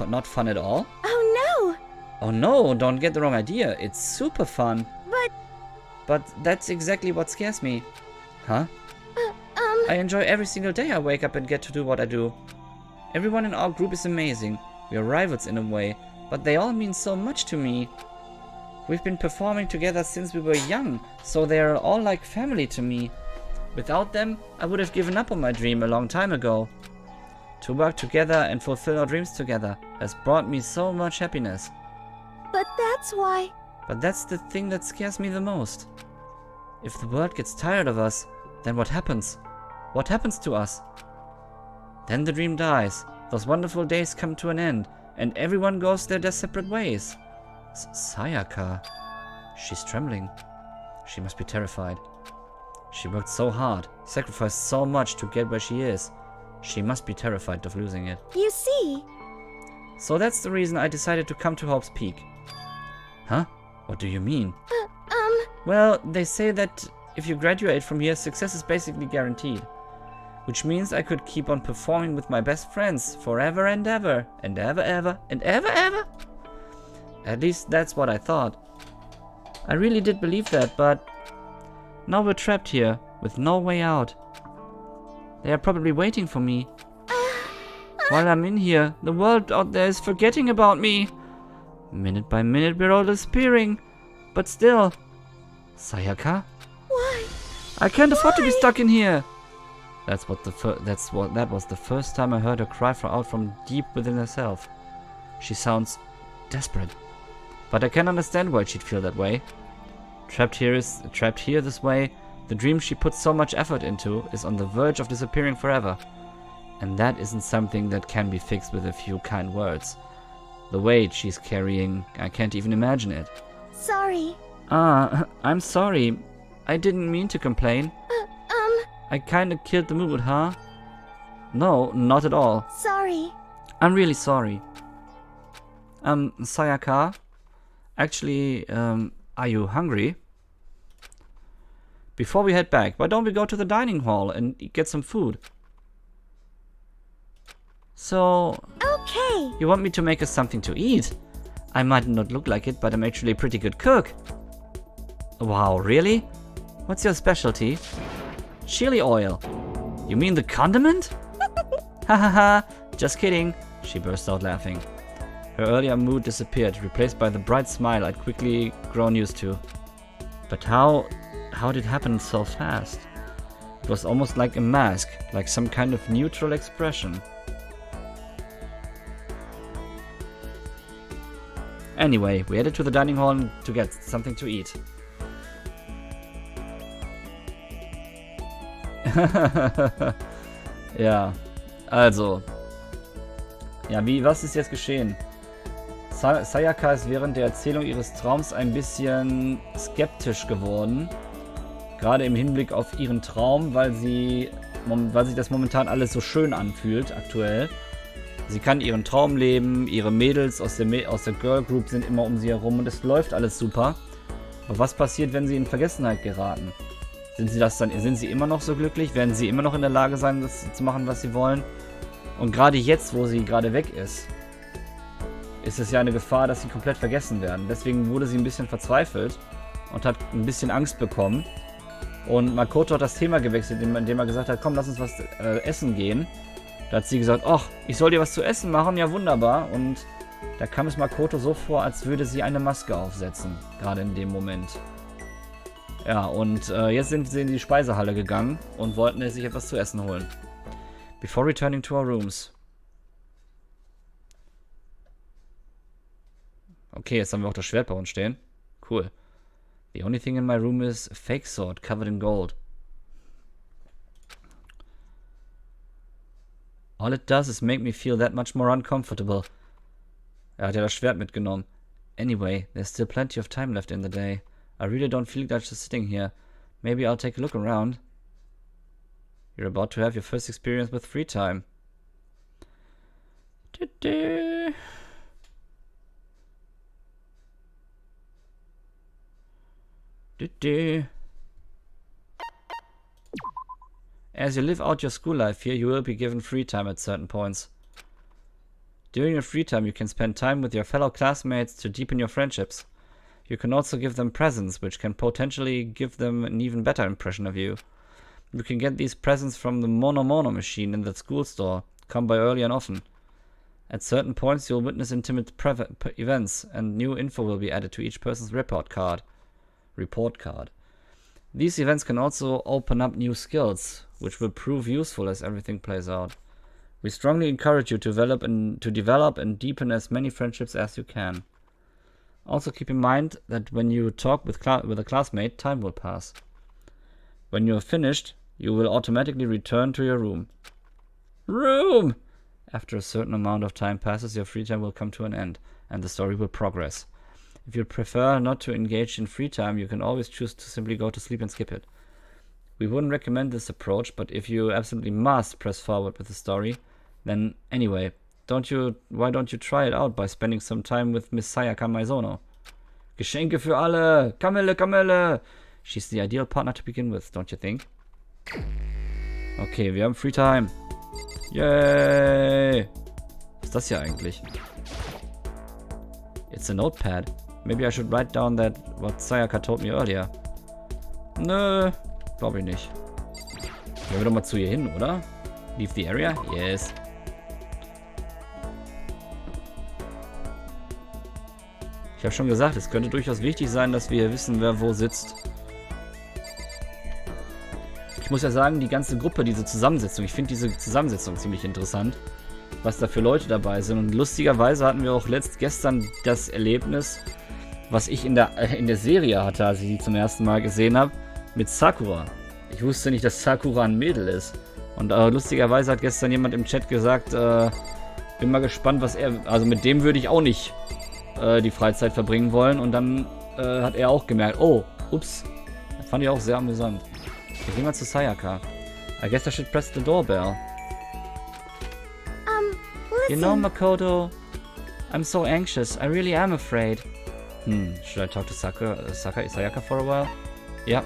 not fun at all? Oh Oh no, don't get the wrong idea. It's super fun. no! But that's exactly what scares me. Huh? I enjoy every single day I wake up and get to do what I do. Everyone in our group is amazing. We are rivals in a way, but they all mean so much to me. We've been performing together since we were young, so they are all like family to me. Without them, I would have given up on my dream a long time ago. To work together and fulfill our dreams together has brought me so much happiness. But that's why... But that's the thing that scares me the most. If the world gets tired of us, then what happens? What happens to us? Then the dream dies, those wonderful days come to an end, and everyone goes their separate ways. Sayaka. She's trembling. She must be terrified. She worked so hard, sacrificed so much to get where she is. She must be terrified of losing it. You see... So that's the reason I decided to come to Hope's Peak. Huh? What do you mean? Well, they say that if you graduate from here, success is basically guaranteed. Which means I could keep on performing with my best friends forever and ever, and ever, ever, and ever, ever. At least that's what I thought. I really did believe that, but now we're trapped here with no way out. They are probably waiting for me. While I'm in here, the world out there is forgetting about me. Minute by minute, we're all disappearing. But still... Sayaka? Why? I can't afford to be stuck in here. That was the first time I heard her cry out from deep within herself. She sounds desperate. But I can understand why she'd feel that way. Trapped here this way, the dream she put so much effort into is on the verge of disappearing forever. And that isn't something that can be fixed with a few kind words. The weight she's carrying, I can't even imagine it. Sorry. I'm sorry. I didn't mean to complain. I kinda killed the mood, huh? No, not at all. Sorry. I'm really sorry. Sayaka? Actually, are you hungry? Before we head back, why don't we go to the dining hall and get some food? So... Okay. You want me to make us something to eat? I might not look like it, but I'm actually a pretty good cook. Wow, really? What's your specialty? Chili oil. You mean the condiment? Ha ha ha, just kidding. She burst out laughing. Her earlier mood disappeared, replaced by the bright smile I'd quickly grown used to. But how did it happen so fast? It was almost like a mask, like some kind of neutral expression. Anyway, we headed to the dining hall to get something to eat. Ja, also. Ja, was ist jetzt geschehen? Sayaka ist während der Erzählung ihres Traums ein bisschen skeptisch geworden. Gerade im Hinblick auf ihren Traum, weil sich das momentan alles so schön anfühlt, aktuell. Sie kann ihren Traum leben, ihre Mädels aus der Girl Group sind immer um sie herum und es läuft alles super. Aber was passiert, wenn sie in Vergessenheit geraten? Sind sie immer noch so glücklich? Werden sie immer noch in der Lage sein, das zu machen, was sie wollen? Und gerade jetzt, wo sie gerade weg ist es ja eine Gefahr, dass sie komplett vergessen werden. Deswegen wurde sie ein bisschen verzweifelt und hat ein bisschen Angst bekommen. Und Makoto hat das Thema gewechselt, indem er gesagt hat, komm, lass uns was essen gehen. Da hat sie gesagt, ach, ich soll dir was zu essen machen, ja wunderbar. Und da kam es Makoto so vor, als würde sie eine Maske aufsetzen, gerade in dem Moment. Ja, und jetzt sind sie in die Speisehalle gegangen und wollten sich etwas zu essen holen. Before returning to our rooms. Okay, jetzt haben wir auch das Schwert bei uns stehen. Cool. The only thing in my room is a fake sword covered in gold. All it does is make me feel that much more uncomfortable. Er hat ja das Schwert mitgenommen. Anyway, there's still plenty of time left in the day. I really don't feel like just sitting here. Maybe I'll take a look around. You're about to have your first experience with free time. As you live out your school life here, you will be given free time at certain points. During your free time, you can spend time with your fellow classmates to deepen your friendships. You can also give them presents, which can potentially give them an even better impression of you. You can get these presents from the Mono Mono machine in the school store. Come by early and often. At certain points, you'll witness intimate events, and new info will be added to each person's report card. These events can also open up new skills, which will prove useful as everything plays out. We strongly encourage you to develop and deepen as many friendships as you can. Also keep in mind that when you talk with a classmate, time will pass. When you are finished, you will automatically return to your room. After a certain amount of time passes, your free time will come to an end, and the story will progress. If you prefer not to engage in free time, you can always choose to simply go to sleep and skip it. We wouldn't recommend this approach, but if you absolutely must press forward with the story, then anyway, why don't you try it out by spending some time with Miss Sayaka Maizono? Geschenke für alle! Kamelle, Kamelle! She's the ideal partner to begin with, don't you think? Okay, wir haben Free Time. Yay! Was ist das hier eigentlich? It's a notepad. Maybe I should write down what Sayaka told me earlier. Nö, glaube ich nicht. Gehen wir doch mal zu ihr hin, oder? Leave the area? Yes. Ich habe schon gesagt, es könnte durchaus wichtig sein, dass wir wissen, wer wo sitzt. Ich muss ja sagen, die ganze Gruppe, diese Zusammensetzung, ich finde diese Zusammensetzung ziemlich interessant, was da für Leute dabei sind. Und lustigerweise hatten wir auch gestern das Erlebnis, was ich in der Serie hatte, als ich sie zum ersten Mal gesehen habe, mit Sakura. Ich wusste nicht, dass Sakura ein Mädel ist. Und lustigerweise hat gestern jemand im Chat gesagt, bin mal gespannt, also mit dem würde ich auch nicht die Freizeit verbringen wollen. Und dann hat er auch gemerkt, oh, ups, das fand ich auch sehr amüsant. Wir gehen mal zu Sayaka. I guess I should press the doorbell. Listen. You know, Makoto, I'm so anxious. I really am afraid. Should I talk to Sayaka for a while? Yeah.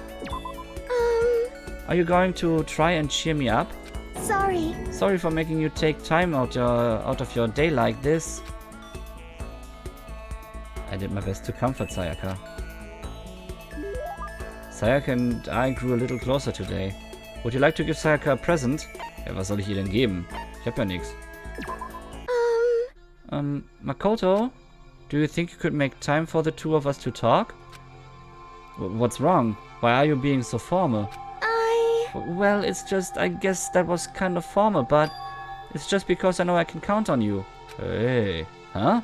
Are you going to try and cheer me up? Sorry. Sorry for making you take time out of your day like this. I did my best to comfort Sayaka. Sayaka and I grew a little closer today. Would you like to give Sayaka a present? Ja, was soll ich ihr denn geben? Ich hab ja nichts. Makoto? Do you think you could make time for the two of us to talk? What's wrong? Why are you being so formal? Well, it's just, I guess that was kind of formal, but it's just because I know I can count on you. Hey, huh?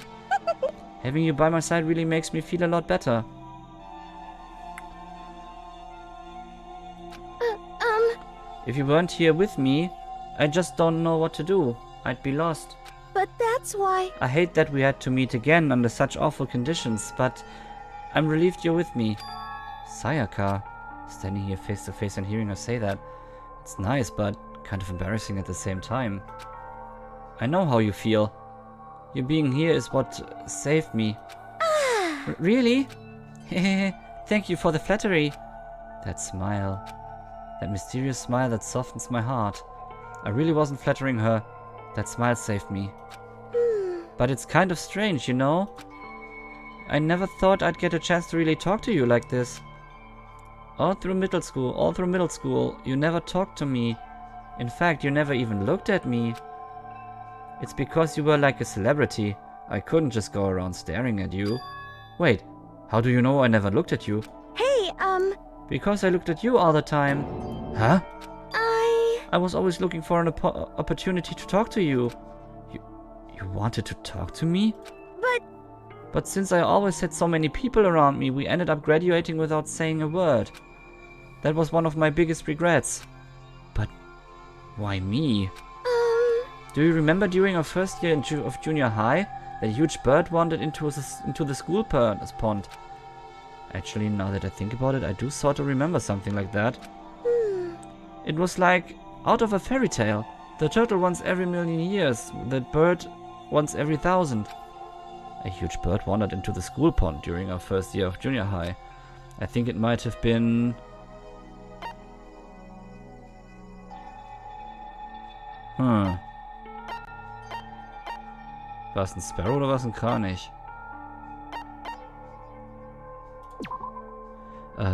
Having you by my side really makes me feel a lot better. If you weren't here with me, I just don't know what to do. I'd be lost. But that's why... I hate that we had to meet again under such awful conditions, but I'm relieved you're with me. Sayaka. Standing here face to face and hearing her say that. It's nice, but kind of embarrassing at the same time. I know how you feel. You being here is what saved me. Really? Thank you for the flattery. That smile. That mysterious smile that softens my heart. I really wasn't flattering her. That smile saved me. But it's kind of strange, you know? I never thought I'd get a chance to really talk to you like this. All through middle school, you never talked to me. In fact, you never even looked at me. It's because you were like a celebrity. I couldn't just go around staring at you. Wait, how do you know I never looked at you? Hey, Because I looked at you all the time. Huh? I was always looking for an opportunity to talk to you. You wanted to talk to me? But since I always had so many people around me, we ended up graduating without saying a word. That was one of my biggest regrets. But why me? Do you remember during our first year of junior high, that huge bird wandered into the school pond? Actually, now that I think about it, I do sort of remember something like that. It was like out of a fairy tale. The turtle once every million years, the bird once every 1,000. A huge bird wandered into the school pond during our first year of junior high. I think it might have been... War es ein Sparrow oder war es ein Kranich?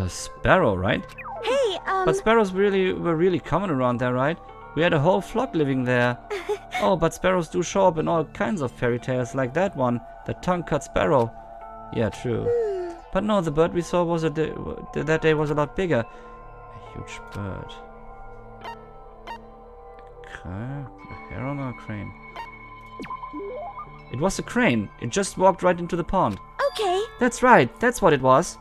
Sparrow, right? Hey, But sparrows were really common around there, right? We had a whole flock living there. Oh, but sparrows do show up in all kinds of fairy tales, like that one, the tongue-cut sparrow. Yeah, true. But no, the bird we saw was that day was a lot bigger. A huge bird. A heron or a crane? It was a crane. It just walked right into the pond. okay. That's right. That's what it was.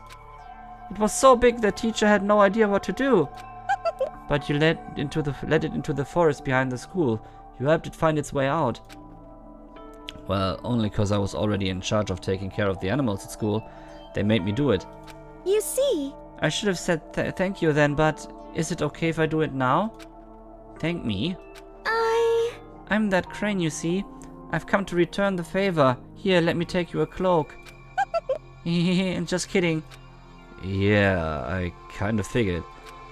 It was so big the teacher had no idea what to do. But you led it into the forest behind the school. You helped it find its way out. Well, only because I was already in charge of taking care of the animals at school. They made me do it. You see, I should have said thank you then, but is it okay if I do it now? Thank me? I'm that crane, you see. I've come to return the favor. Here, let me take you a cloak. Just kidding. Yeah, I kind of figured.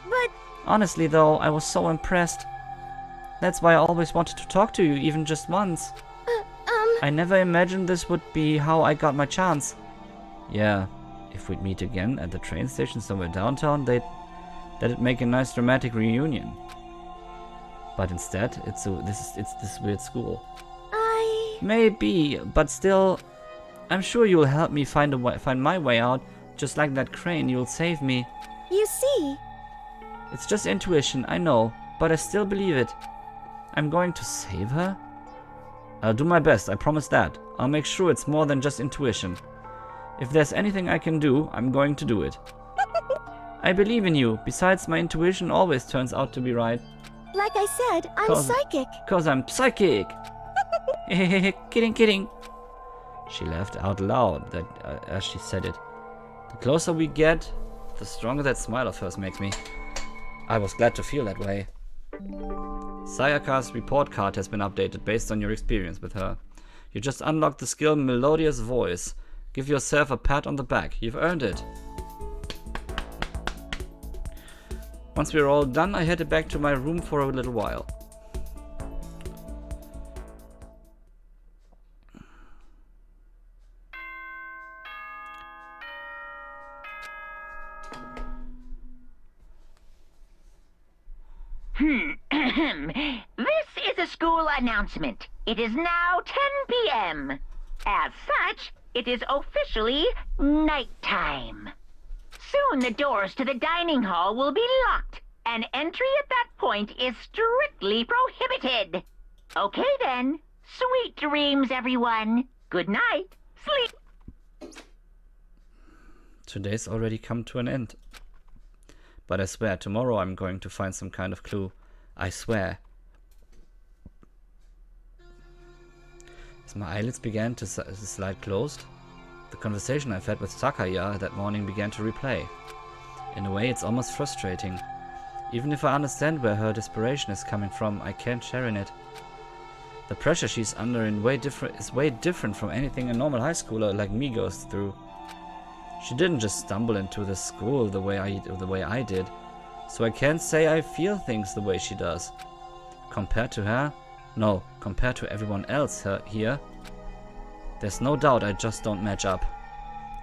But Honestly though, I was so impressed. That's why I always wanted to talk to you, even just once. I never imagined this would be how I got my chance. Yeah, if we'd meet again at the train station somewhere downtown, that'd make a nice dramatic reunion. But instead, it's this weird school. Maybe, but still, I'm sure you'll help me find my way out. Just like that crane, you'll save me. You see, It's just intuition, I know, but I still believe it. I'm going to save her? I'll do my best, I promise that. I'll make sure it's more than just intuition. If there's anything I can do, I'm going to do it. I believe in you. Besides, my intuition always turns out to be right. like I said, I'm psychic. Cause I'm psychic. Kidding. She laughed out loud as she said it. The closer we get, the stronger that smile of hers makes me. I was glad to feel that way. Sayaka's report card has been updated based on your experience with her. You just unlocked the skill Melodious Voice. Give yourself a pat on the back. You've earned it. Once we're all done, I headed back to my room for a little while. This is a school announcement. It is now 10 p.m. As such, it is officially nighttime. Soon the doors to the dining hall will be locked, and entry at that point is strictly prohibited. Okay then. Sweet dreams, everyone. Good night. Sleep. Today's already come to an end. But I swear, tomorrow I'm going to find some kind of clue. I swear. As my eyelids began to slide closed, the conversation I've had with Takaya that morning began to replay. In a way, it's almost frustrating. Even if I understand where her desperation is coming from, I can't share in it. The pressure she's under is way different from anything a normal high schooler like me goes through. She didn't just stumble into the school the way I did, so I can't say I feel things the way she does. Compared to her? No, compared to everyone else here, there's no doubt I just don't match up.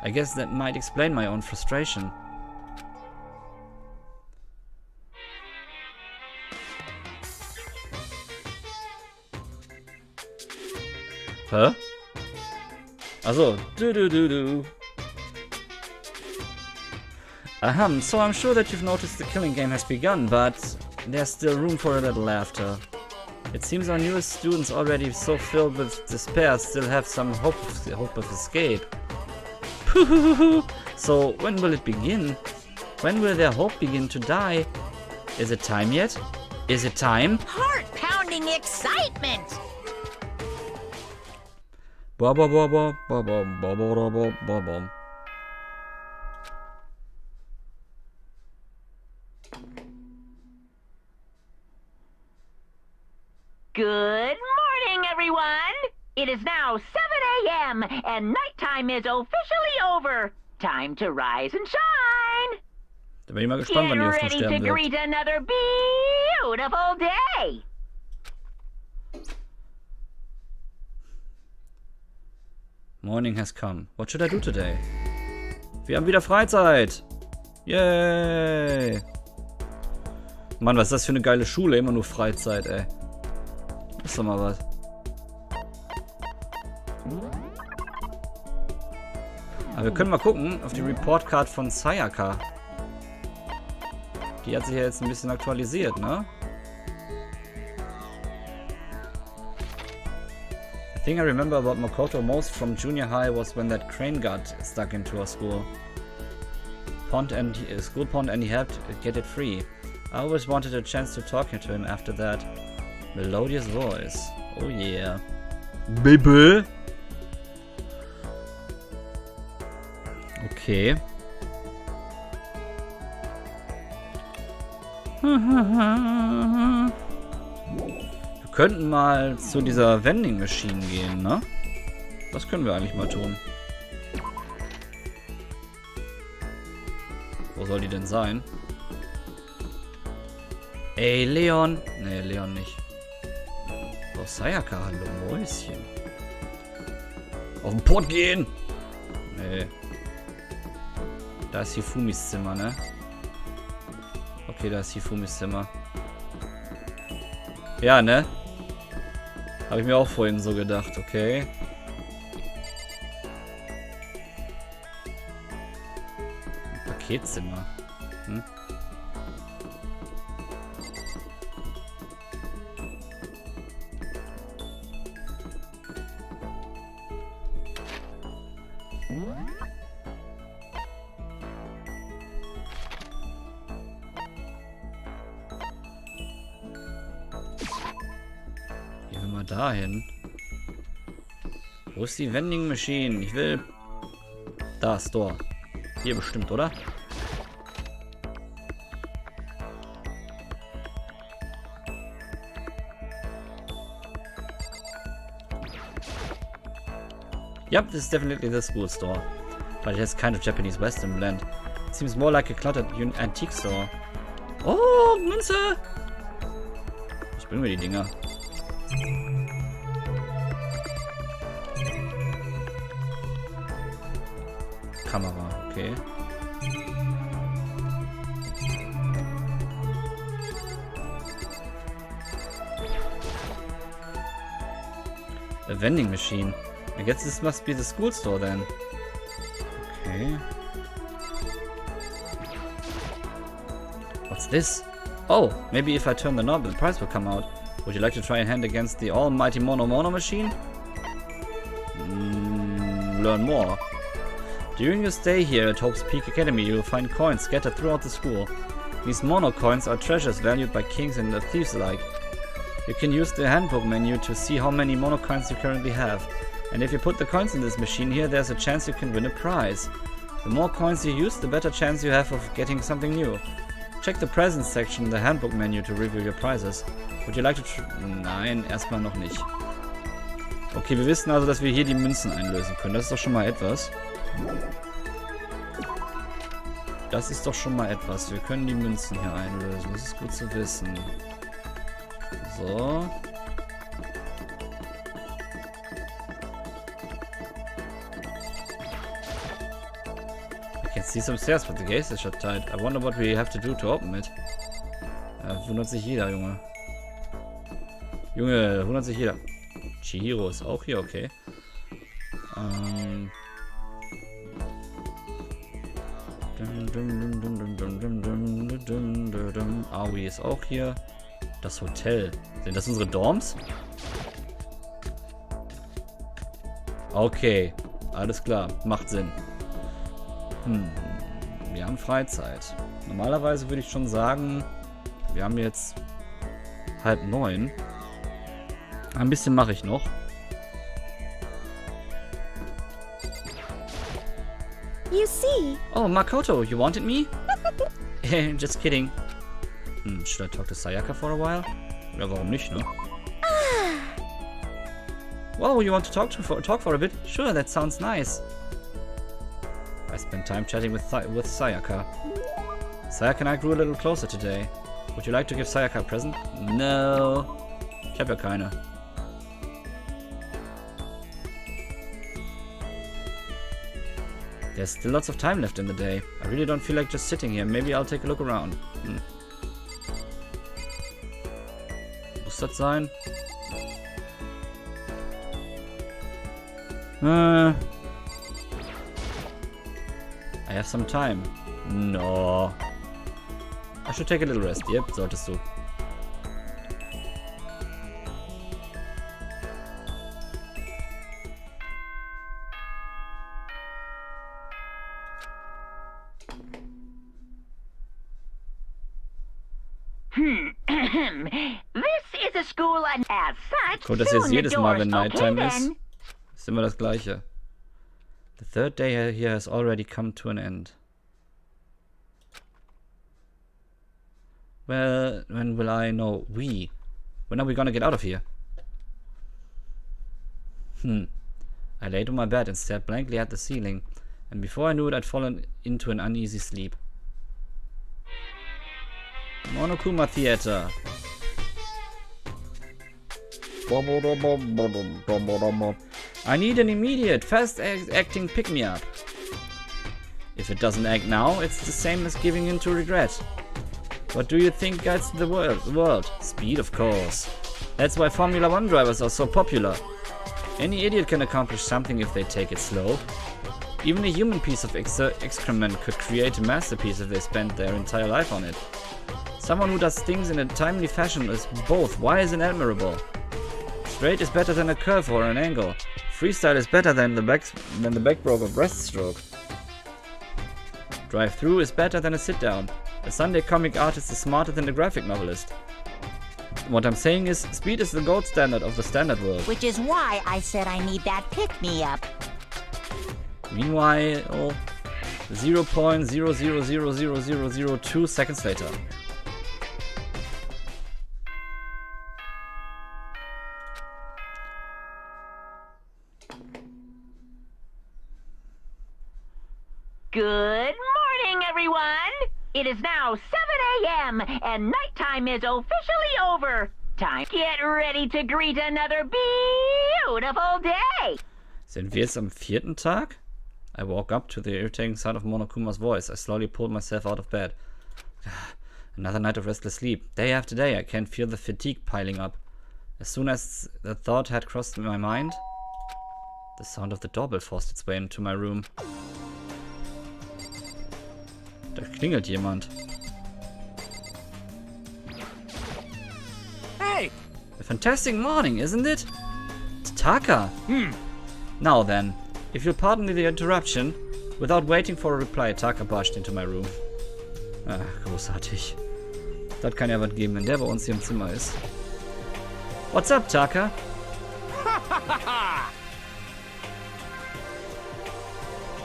I guess that might explain my own frustration. Huh? Also, do. So I'm sure that you've noticed the killing game has begun, but there's still room for a little laughter. It seems our newest students, already so filled with despair, still have some hope of escape. So when will it begin? When will their hope begin to die? Is it time yet? Is it time? Heart-pounding excitement! Good morning, everyone! It is now 7 a.m. and nighttime is officially over. Time to rise and shine! Da bin ich mal gespannt, wann die Get Hoffnung ready to sterben wird. greet another beautiful day! Morning has come. What should I do today? Wir haben wieder Freizeit. Yay. Mann, was ist das für eine geile Schule? Immer nur Freizeit, ey. Ist doch mal was. Aber wir können mal gucken auf die Report Card von Sayaka. Die hat sich ja jetzt ein bisschen aktualisiert, ne? The thing I remember about Makoto most from junior high was when that crane got stuck into our school pond and he helped get it free. I always wanted a chance to talk to him after that. Melodious voice. Oh yeah. Baby. Okay. Wir könnten mal zu dieser Vending Machine gehen, ne? Das können wir eigentlich mal tun. Wo soll die denn sein? Ey, Leon. Nee, Leon nicht. Oh, Sayaka, hallo, Mäuschen. Auf den Port gehen! Nee. Da ist Hifumis Zimmer, ne? Okay, da ist Hifumis Zimmer. Ja, ne? Habe ich mir auch vorhin so gedacht, okay. Paketzimmer. Hm? Gehen wir mal dahin. Wo ist die Vending Machine? Ich will... Da, Store. Hier bestimmt, oder? Yep, this is definitely the school store. But it has kind of Japanese Western blend. It seems more like a cluttered antique store. Oh, Münze! Was bringen wir die Dinger? Kamera, okay. A vending machine. I guess this must be the school store then. Okay. What's this? Oh, maybe if I turn the knob, the prize will come out. Would you like to try a hand against the almighty Mono machine? Learn more. During your stay here at Hope's Peak Academy, you will find coins scattered throughout the school. These mono coins are treasures valued by kings and thieves alike. You can use the handbook menu to see how many mono coins you currently have. And if you put the coins in this machine here, there's a chance you can win a prize. The more coins you use, the better chance you have of getting something new. Check the presents section in the handbook menu to review your prizes. Would you like to Nein, erstmal noch nicht. Okay, wir wissen also, dass wir hier die Münzen einlösen können. Das ist doch schon mal etwas. Das ist doch schon mal etwas. Wir können die Münzen hier einlösen. Das ist gut zu wissen. So. I can see some stairs, but the gate is shut tight. I wonder what we have to do to open it. Ja, wundert sich jeder, Junge. Junge, wundert sich jeder. Chihiro ist auch hier, okay. Aoi ist auch hier. Das Hotel. Sind das unsere Dorms? Okay. Alles klar. Macht Sinn. Wir haben Freizeit. Normalerweise würde ich schon sagen, wir haben jetzt 8:30. Ein bisschen mache ich noch. You see? Oh, Makoto, you wanted me? Just kidding. Should I talk to Sayaka for a while? Ja, warum nicht, ne? Wow, you want to talk for a bit? Sure, that sounds nice. I spent time chatting with Sayaka. Sayaka and I grew a little closer today. Would you like to give Sayaka a present? No. Ich habe ja keine. There's still lots of time left in the day. I really don't feel like just sitting here. Maybe I'll take a look around. Muss das sein? I have some time. No. I should take a little rest. Yep, solltest du. This is a school and as such, Kommt das soon jetzt the jedes Mal, doors wenn Nighttime okay ist? then. Ist immer das Gleiche. The third day here has already come to an end. Well, when will I know? When are we gonna get out of here? I laid on my bed and stared blankly at the ceiling, and before I knew it, I'd fallen into an uneasy sleep. Monokuma Theater. I need an immediate, fast-acting pick-me-up. If it doesn't act now, it's the same as giving in to regret. What do you think guides the world? Speed, of course. That's why Formula 1 drivers are so popular. Any idiot can accomplish something if they take it slow. Even a human piece of excrement could create a masterpiece if they spent their entire life on it. Someone who does things in a timely fashion is both wise and admirable. Straight is better than a curve or an angle. Freestyle is better than the backstroke or breaststroke. Drive-through is better than a sit-down. A Sunday comic artist is smarter than a graphic novelist. What I'm saying is, speed is the gold standard of the standard world. Which is why I said I need that pick-me-up. Meanwhile, 0.000002 seconds later. Good morning, everyone! It is now 7 a.m. and nighttime is officially over. Time to get ready to greet another beautiful day. Sind wir jetzt am 4. Tag? I woke up to the irritating sound of Monokuma's voice. I slowly pulled myself out of bed. Another night of restless sleep. Day after day, I can feel the fatigue piling up. As soon as the thought had crossed my mind, the sound of the doorbell forced its way into my room. Da klingelt jemand. Hey! A fantastic morning, isn't it? It's Taka. Now then, if you'll pardon the interruption, without waiting for a reply, Taka barged into my room. Großartig. Das kann ja was geben, wenn der bei uns hier im Zimmer ist. What's up, Taka?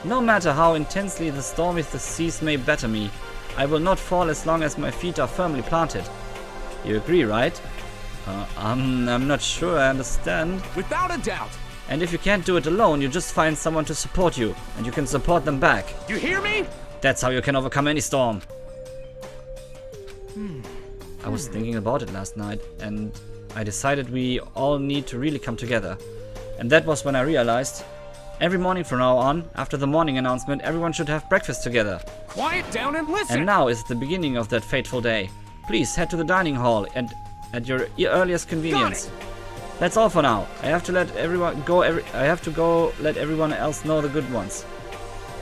No matter how intensely the stormy seas may batter me, I will not fall as long as my feet are firmly planted. You agree, right? I'm not sure I understand. Without a doubt. And if you can't do it alone, you just find someone to support you, and you can support them back. You hear me? That's how you can overcome any storm. I was thinking about it last night, and I decided we all need to really come together. And that was when I realized, every morning from now on, after the morning announcement, everyone should have breakfast together. Quiet down and listen. And now is the beginning of that fateful day. Please head to the dining hall and at your earliest convenience. That's all for now. I have to let everyone go. I have to go let everyone else know the good ones.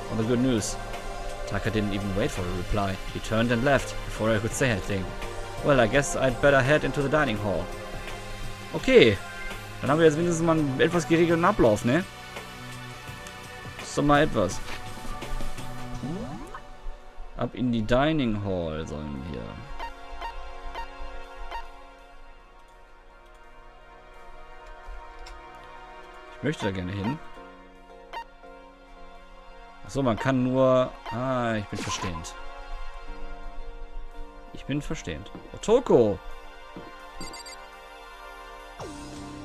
Or the good news. Taka didn't even wait for a reply. He turned and left before I could say anything. Well, I guess I'd better head into the dining hall. Okay. Dann haben wir jetzt wenigstens mal einen etwas geregelten Ablauf, ne? Ist doch mal etwas. Ab in die Dining Hall sollen wir. Ich möchte da gerne hin. Achso, man kann nur... Ah, ich bin verstehend. Ich bin verstehend. Oh, Toko!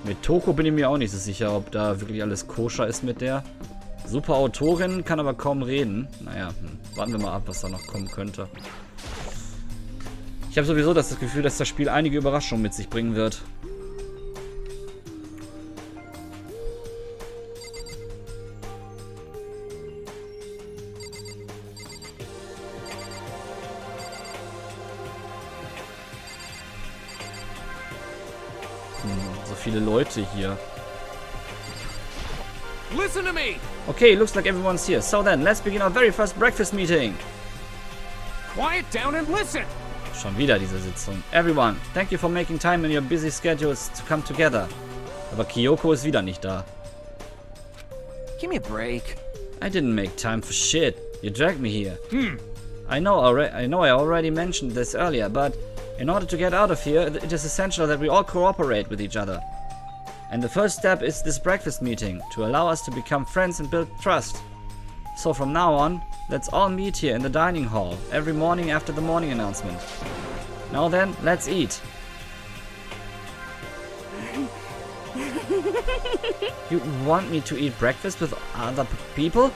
Mit Toko bin ich mir auch nicht so sicher, ob da wirklich alles koscher ist mit der. Super Autorin, kann aber kaum reden. Naja, warten wir mal ab, was da noch kommen könnte. Ich habe sowieso das Gefühl, dass das Spiel einige Überraschungen mit sich bringen wird. viele Leute hier. Listen to me! Okay, looks like everyone's here. So then, let's begin our very first breakfast meeting. Quiet down and listen! Schon wieder diese Sitzung. Everyone, thank you for making time in your busy schedules to come together. Aber Kyoko ist wieder nicht da. Give me a break. I didn't make time for shit. You dragged me here. I know I already mentioned this earlier, but in order to get out of here, it is essential that we all cooperate with each other. And the first step is this breakfast meeting, to allow us to become friends and build trust. So from now on, let's all meet here in the dining hall, every morning after the morning announcement. Now then, let's eat. You want me to eat breakfast with other people?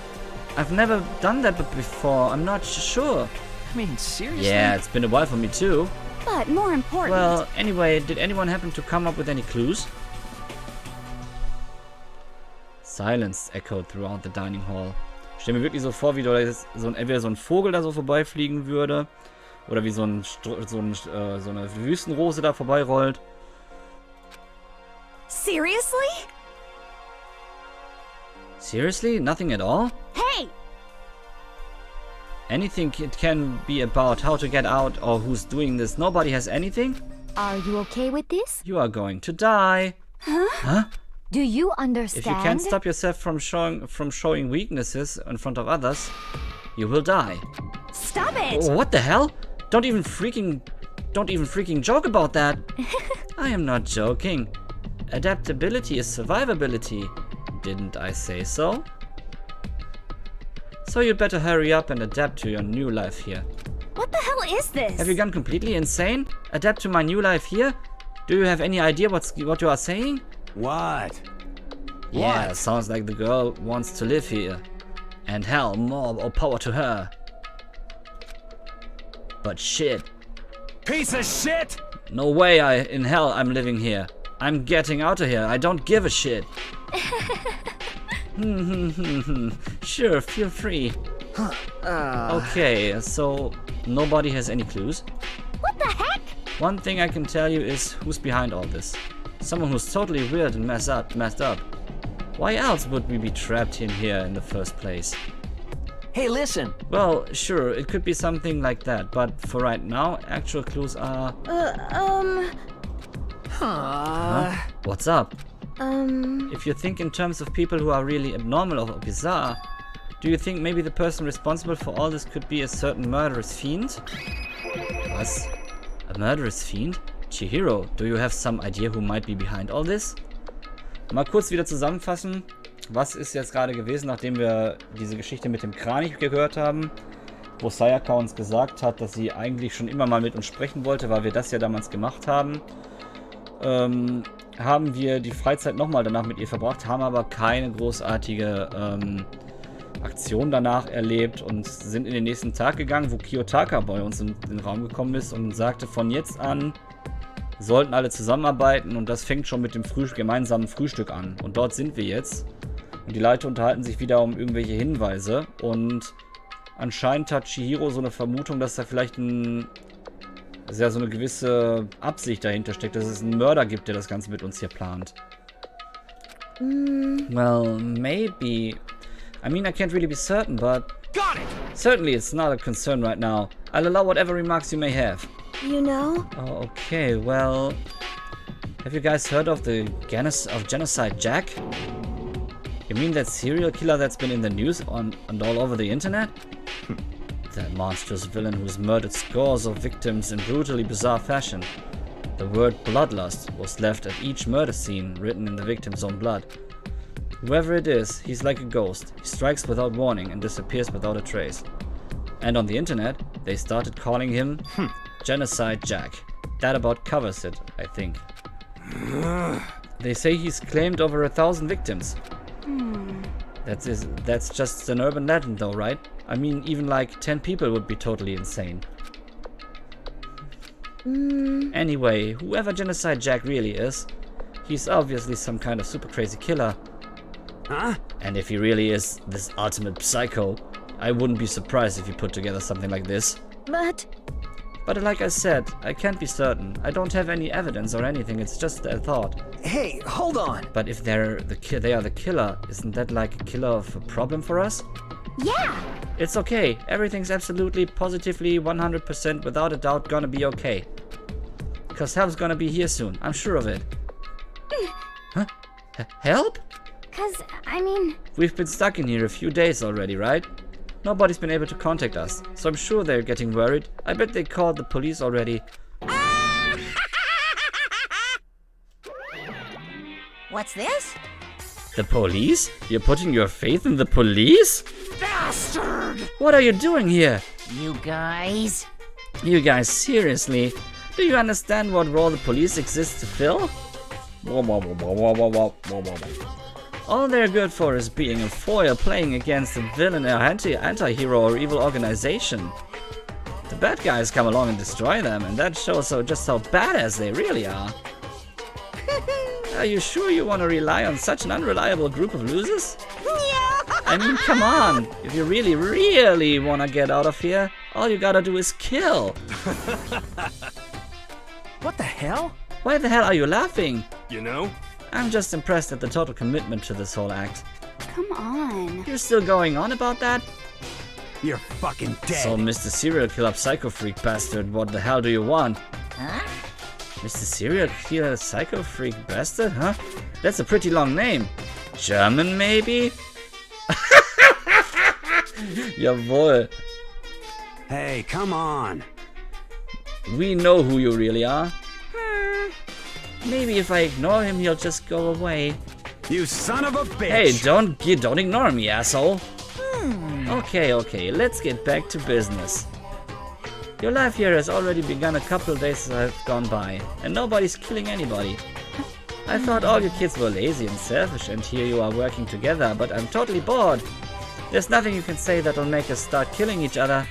I've never done that before, I'm not sure. I mean, seriously? Yeah, it's been a while for me too. But more important. Well, anyway, did anyone happen to come up with any clues? Silence echoed throughout the dining hall. Ich stelle mir wirklich so vor, wie da jetzt entweder so ein Vogel da so vorbeifliegen würde oder wie so eine Wüstenrose da vorbeirollt. Seriously? Seriously? Nothing at all? Hey! Anything it can be about how to get out or who's doing this. Nobody has anything? Are you okay with this? You are going to die. Huh? Do you understand? If you can't stop yourself from showing weaknesses in front of others, you will die. Stop it! What the hell? Don't even freaking joke about that. I am not joking. Adaptability is survivability. Didn't I say so? So you'd better hurry up and adapt to your new life here. What the hell is this? Have you gone completely insane? Adapt to my new life here? Do you have any idea what you are saying? What? Yeah, What? sounds like the girl wants to live here. And hell, more power to her. But shit. Piece of shit! No way in hell I'm living here. I'm getting out of here. I don't give a shit. Sure, feel free. Okay, so nobody has any clues? What the heck? One thing I can tell you is who's behind all this. Someone who's totally weird and messed up. Why else would we be trapped in here in the first place? Hey, listen! Well, sure, it could be something like that, but for right now, actual clues are... Huh? What's up? If you think in terms of people who are really abnormal or bizarre, do you think maybe the person responsible for all this could be a certain murderous fiend? Was? A murderous fiend? Chihiro, do you have some idea who might be behind all this? Mal kurz wieder zusammenfassen. Was ist jetzt gerade gewesen, nachdem wir diese Geschichte mit dem Kranich gehört haben, wo Sayaka uns gesagt hat, dass sie eigentlich schon immer mal mit uns sprechen wollte, weil wir das ja damals gemacht haben. Haben wir die Freizeit nochmal danach mit ihr verbracht, haben aber keine großartige Aktion danach erlebt und sind in den nächsten Tag gegangen, wo Kiyotaka bei uns in den Raum gekommen ist und sagte, von jetzt an sollten alle zusammenarbeiten und das fängt schon mit dem gemeinsamen Frühstück an. Und dort sind wir jetzt. Und die Leute unterhalten sich wieder um irgendwelche Hinweise. Und anscheinend hat Chihiro so eine Vermutung, dass da vielleicht so eine gewisse Absicht dahinter steckt, dass es einen Mörder gibt, der das Ganze mit uns hier plant. Well, maybe. I mean, I can't really be certain, but... Got it! Certainly it's not a concern right now. I'll allow whatever remarks you may have. You know? Oh, okay, well... Have you guys heard of the Genocide Jack? You mean that serial killer that's been in the news and all over the internet? That monstrous villain who's murdered scores of victims in brutally bizarre fashion. The word bloodlust was left at each murder scene, written in the victim's own blood. Whoever it is, he's like a ghost. He strikes without warning and disappears without a trace. And on the internet, they started calling him Genocide Jack. That about covers it, I think. They say he's claimed over 1,000 victims. That's just an urban legend though, right? I mean, even like 10 people would be totally insane. Anyway, whoever Genocide Jack really is, he's obviously some kind of super crazy killer. Huh? And if he really is this ultimate psycho, I wouldn't be surprised if he put together something like this. But But like I said, I can't be certain. I don't have any evidence or anything, it's just a thought. Hey, hold on. But if they are the killer, isn't that like a killer of a problem for us? Yeah. It's okay. Everything's absolutely, positively, 100% without a doubt gonna be okay. Because help's gonna be here soon. I'm sure of it. Huh? Help? Cause, I mean... We've been stuck in here a few days already, right? Nobody's been able to contact us, so I'm sure they're getting worried. I bet they called the police already. What's this? The police? You're putting your faith in the police? Bastard! What are you doing here? You guys? You guys, seriously? Do you understand what role the police exists to fill? All they're good for is being a foil playing against a villain or anti-hero or evil organization. The bad guys come along and destroy them, and that shows just how badass they really are. Are you sure you want to rely on such an unreliable group of losers? I mean, come on. If you really, really want to get out of here, all you gotta do is kill. What the hell? Why the hell are you laughing? You know? I'm just impressed at the total commitment to this whole act. Come on. You're still going on about that? You're fucking dead. So, Mr. Serial Killer Psycho Freak Bastard, what the hell do you want? Huh? Mr. Serial Killer Psycho Freak Bastard, huh? That's a pretty long name. German, maybe? Jawohl. Hey, come on. We know who you really are. Maybe if I ignore him, he'll just go away. You son of a bitch. Hey, don't ignore me, asshole. Okay, let's get back to business. Your life here has already begun a couple of days have gone by, and nobody's killing anybody. I thought all you kids were lazy and selfish, and here you are working together, but I'm totally bored. There's nothing you can say that'll make us start killing each other.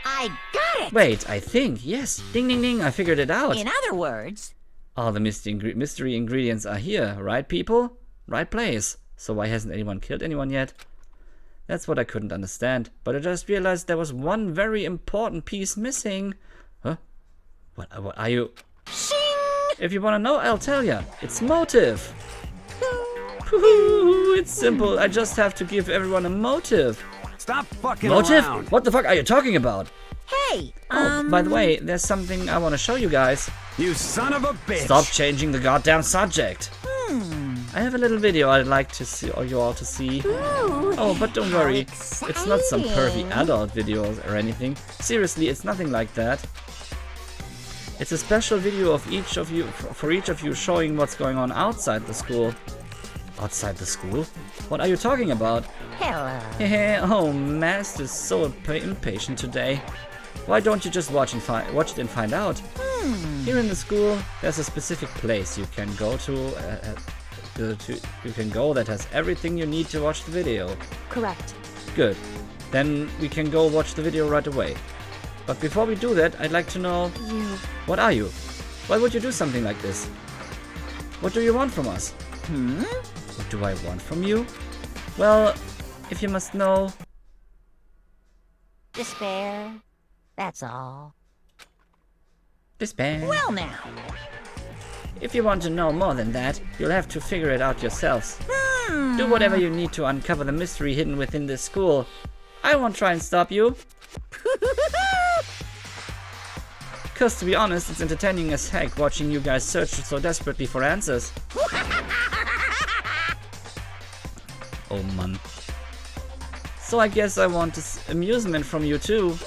I got it! Wait, I think, yes. Ding ding ding, I figured it out. In other words... All the mystery ingredients are here, right people? Right place. So why hasn't anyone killed anyone yet? That's what I couldn't understand, but I just realized there was one very important piece missing. Huh? What are you... Shing! If you wanna know, I'll tell ya. It's motive. It's simple, I just have to give everyone a motive. Stop fucking Motive? around. What the fuck are you talking about? Hey, Oh, by the way, there's something I want to show you guys. You son of a bitch. Stop changing the goddamn subject. I have a little video I'd like to see, or you all to see. Oh, but don't worry, it's not some pervy exciting. adult video or anything. Seriously, it's nothing like that. It's a special video of each of you, for each of you, showing what's going on outside the school. Outside the school? What are you talking about? hello. Oh, Master's so impatient today. Why don't you just watch it and find out? Here in the school, there's a specific place you can go that has everything you need to watch the video. Correct. Good. Then we can go watch the video right away. But before we do that, I'd like to know... You... What are you? Why would you do something like this? What do you want from us? What do I want from you? Well, if you must know... Despair. That's all. Despair. Well now. If you want to know more than that, you'll have to figure it out yourselves. Do whatever you need to uncover the mystery hidden within this school. I won't try and stop you. Cause to be honest, it's entertaining as heck watching you guys search so desperately for answers. Oh man. So I guess I want this amusement from you too.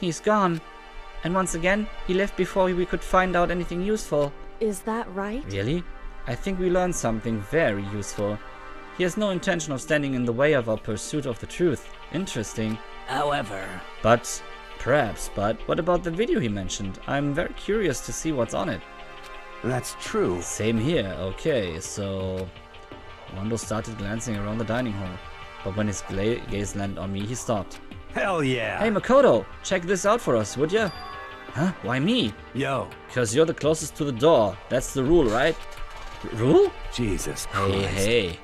He's gone. And once again, he left before we could find out anything useful. Is that right? Really? I think we learned something very useful. He has no intention of standing in the way of our pursuit of the truth. Interesting. However... But what about the video he mentioned? I'm very curious to see what's on it. That's true. Same here. Okay, so... Wando started glancing around the dining hall. But when his gaze landed on me, he stopped. Hell yeah. Hey Makoto, check this out for us, would ya? Huh? Why me? Yo. Because you're the closest to the door. That's the rule, right? Rule? Jesus Christ. Hey.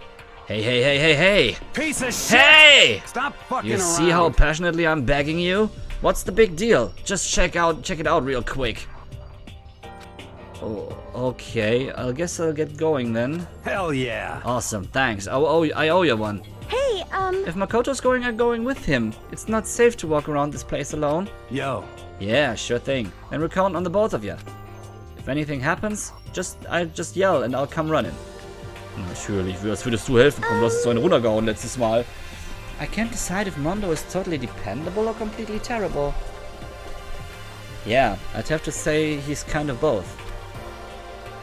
Hey, hey, hey, hey, hey! Piece of shit! Hey! Stop fucking You around. see how passionately I'm begging you? What's the big deal? Just check it out real quick. Oh, okay. I guess I'll get going then. Hell yeah. Awesome, thanks. I owe you one. Hey, If Makoto's going, I'm going with him. It's not safe to walk around this place alone. Yo. Yeah, sure thing. Then we'll count on the both of you. If anything happens, I just yell and I'll come running. Natürlich, als würdest du helfen. Komm, du hast so einen runtergehauen letztes Mal. I can't decide if Mondo is totally dependable or completely terrible. Yeah, I'd have to say he's kind of both.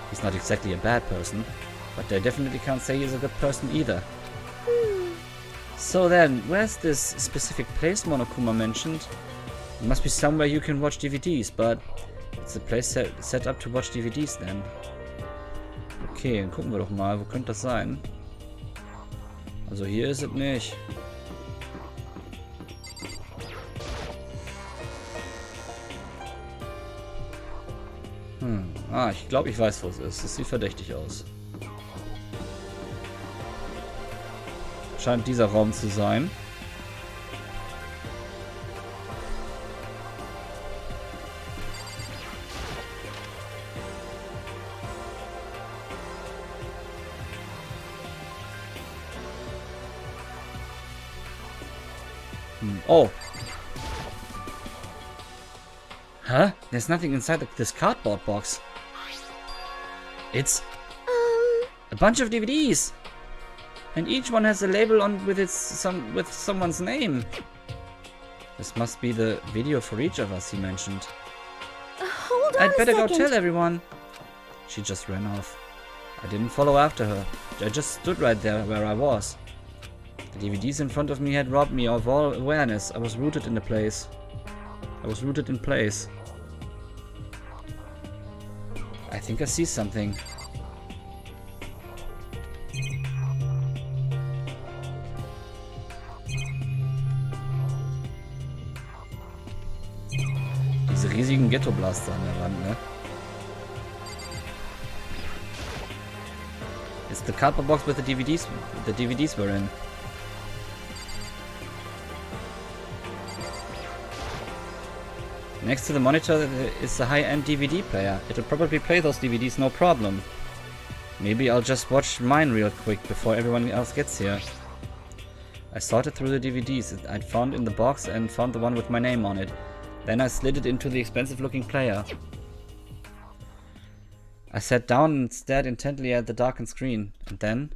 He's not exactly a bad person, but I definitely can't say he's a good person either. So then, where's this specific place Monokuma mentioned? It must be somewhere you can watch DVDs, but it's a place set up to watch DVDs then. Okay, dann gucken wir doch mal, wo könnte das sein? Also hier ist es nicht. Ich glaube, ich weiß, wo es ist. Es sieht verdächtig aus. Scheint dieser Raum zu sein. Oh. Huh? There's nothing inside this cardboard box. It's a bunch of DVDs, and each one has a label on with someone's name. This must be the video for each of us, he mentioned. hold on I'd better a go second. tell everyone. She just ran off. I didn't follow after her. I just stood right there where I was. The DVDs in front of me had robbed me of all awareness. I was rooted in place. I think I see something. Diese riesigen Ghetto-Blaster an der Wand, ne? It's the cardboard box with the DVDs were in. Next to the monitor is a high-end DVD player. It'll probably play those DVDs no problem. Maybe I'll just watch mine real quick before everyone else gets here. I sorted through the DVDs I'd found in the box and found the one with my name on it. Then I slid it into the expensive-looking player. I sat down and stared intently at the darkened screen. And then...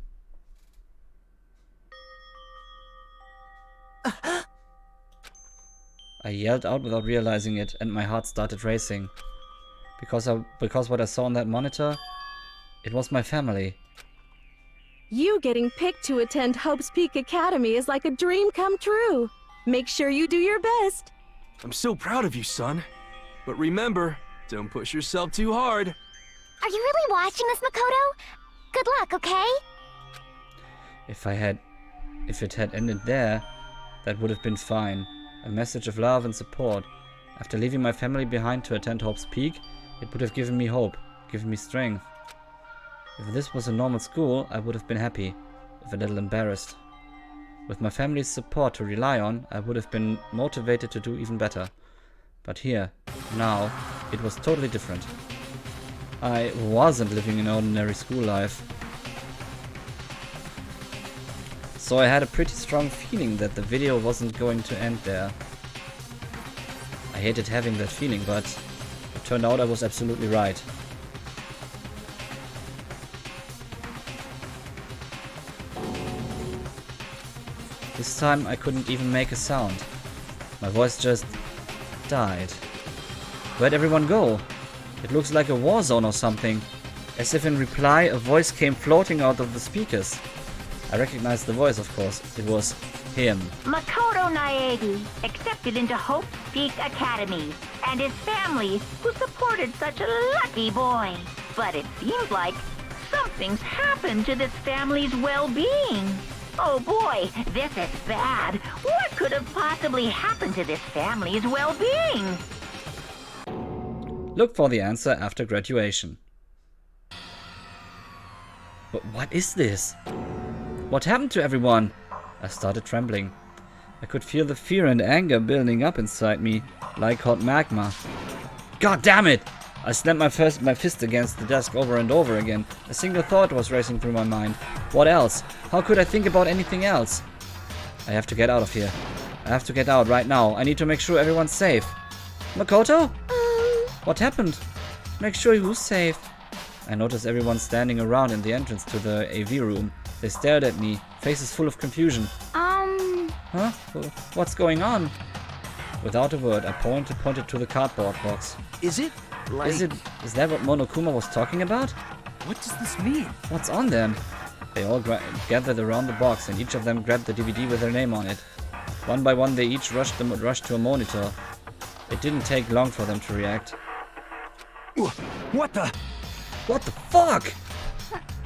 I yelled out without realizing it, and my heart started racing. Because what I saw on that monitor, it was my family. You getting picked to attend Hope's Peak Academy is like a dream come true. Make sure you do your best. I'm so proud of you, son. But remember, don't push yourself too hard. Are you really watching this, Makoto? Good luck, okay? If it had ended there, that would have been fine. A message of love and support. After leaving my family behind to attend Hope's Peak, it would have given me hope, given me strength. If this was a normal school, I would have been happy, if a little embarrassed. With my family's support to rely on, I would have been motivated to do even better. But here, now, it was totally different. I wasn't living an ordinary school life. So I had a pretty strong feeling that the video wasn't going to end there. I hated having that feeling, but it turned out I was absolutely right. This time I couldn't even make a sound. My voice just died. Where'd everyone go? It looks like a war zone or something. As if in reply, a voice came floating out of the speakers. I recognized the voice, of course. It was him. Makoto Naegi, accepted into Hope's Peak Academy, and his family, who supported such a lucky boy. But it seems like something's happened to this family's well-being. Oh boy, this is bad. What could have possibly happened to this family's well-being? Look for the answer after graduation. But what is this? What happened to everyone? I started trembling. I could feel the fear and anger building up inside me, like hot magma. God damn it! I slammed my fist against the desk over and over again. A single thought was racing through my mind. What else? How could I think about anything else? I have to get out of here. I have to get out right now. I need to make sure everyone's safe. Makoto? What happened? Make sure who's safe. I noticed everyone standing around in the entrance to the AV room. They stared at me, faces full of confusion. Huh? What's going on? Without a word, I pointed to the cardboard box. Is it like... Is that what Monokuma was talking about? What does this mean? What's on them? They all gathered around the box, and each of them grabbed the DVD with their name on it. One by one, they each rushed to a monitor. It didn't take long for them to react. What the? What the fuck?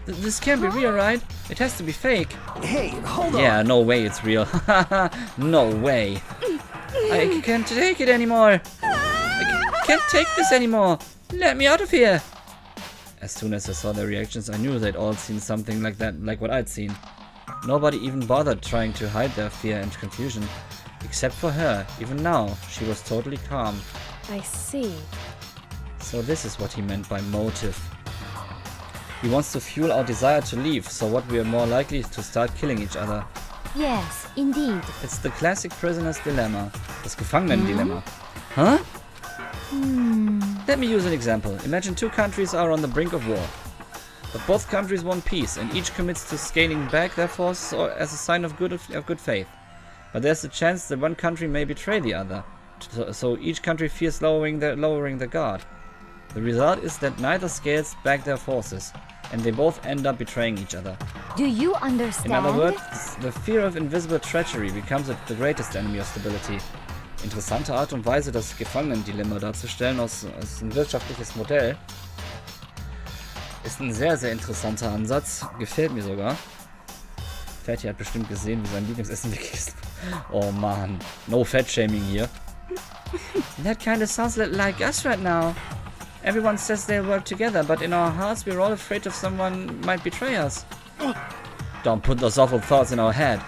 This can't be real, right? It has to be fake. Hey, hold on. Yeah, no way it's real. No way. I can't take it anymore. I can't take this anymore. Let me out of here. As soon as I saw their reactions, I knew they'd all seen something like that, like what I'd seen. Nobody even bothered trying to hide their fear and confusion. Except for her. Even now, she was totally calm. I see. So this is what he meant by motive. He wants to fuel our desire to leave, so what we are more likely to start killing each other. Yes, indeed. It's the classic prisoner's dilemma. Das Gefangenen-Dilemma. Huh? Let me use an example. Imagine two countries are on the brink of war. But both countries want peace, and each commits to scaling back their forces as a sign of good faith. But there's a chance that one country may betray the other, so each country fears lowering their guard. The result is that neither scales back their forces, and they both end up betraying each other. Do you understand? In other words, the fear of invisible treachery becomes the greatest enemy of stability. Interessante Art und Weise, das Gefangenen-Dilemma darzustellen aus ein wirtschaftliches Modell. Ist ein sehr, sehr interessanter Ansatz. Gefällt mir sogar. Fatty hat bestimmt gesehen, wie sein Lieblingsessen weg ist. Oh man, no fat-shaming hier. That kind of sounds like us right now. Everyone says they'll work together, but in our hearts we're all afraid of someone might betray us. Don't put those awful thoughts in our head.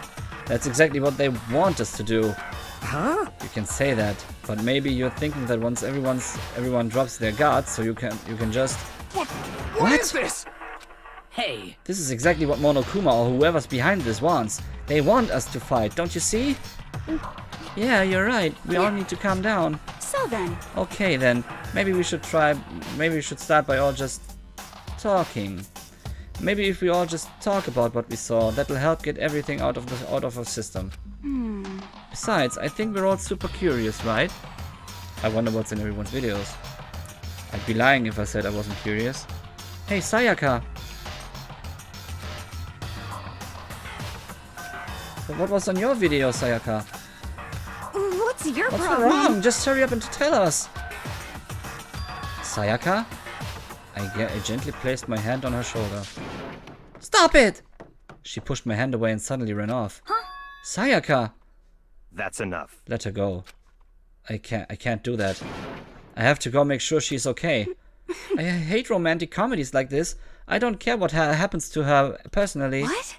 That's exactly what they want us to do. Huh? You can say that, but maybe you're thinking that once everyone drops their guards, so you can just... What is this? Hey, This is exactly what Monokuma or whoever's behind this wants. They want us to fight, don't you see? Yeah, you're right. We all need to calm down. So then, Okay then, maybe we should start by all just talking. Maybe if we all just talk about what we saw, that'll help get everything out of our system. Besides, I think we're all super curious, right? I wonder what's in everyone's videos. I'd be lying if I said I wasn't curious. Hey, Sayaka! But what was on your video, Sayaka? what's your What's problem? wrong? Just hurry up and tell us! Sayaka? I gently placed my hand on her shoulder. Stop it! She pushed my hand away and suddenly ran off. Huh? Sayaka! That's enough. Let her go. I can't do that. I have to go make sure she's okay. I hate romantic comedies like this. I don't care what happens to her personally. What?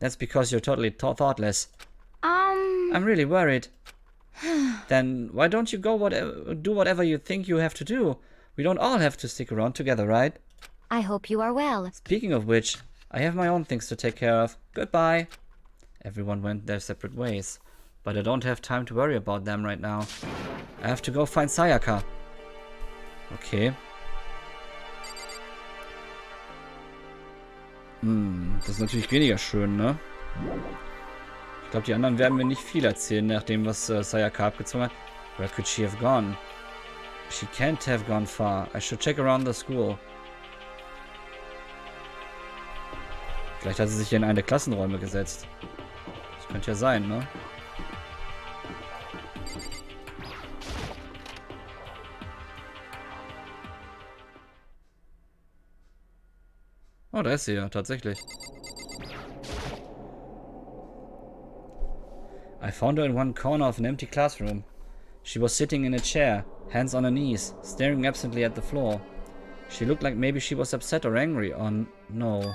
That's because you're totally thoughtless. I'm really worried. Then why don't you go do whatever you think you have to do? We don't all have to stick around together, right? I hope you are well. Speaking of which, I have my own things to take care of. Goodbye. Everyone went their separate ways, but I don't have time to worry about them right now. I have to go find Sayaka. Okay. Das ist natürlich weniger schön, ne? Ich glaube, die anderen werden mir nicht viel erzählen, nach dem, was Sayaka abgezogen hat. Where could she have gone? She can't have gone far. I should check around the school. Vielleicht hat sie sich hier in eine der Klassenräume gesetzt. Das könnte ja sein, ne? Oh, da ist sie ja, tatsächlich. I found her in one corner of an empty classroom. She was sitting in a chair, hands on her knees, staring absently at the floor. She looked like maybe she was upset or angry, or no.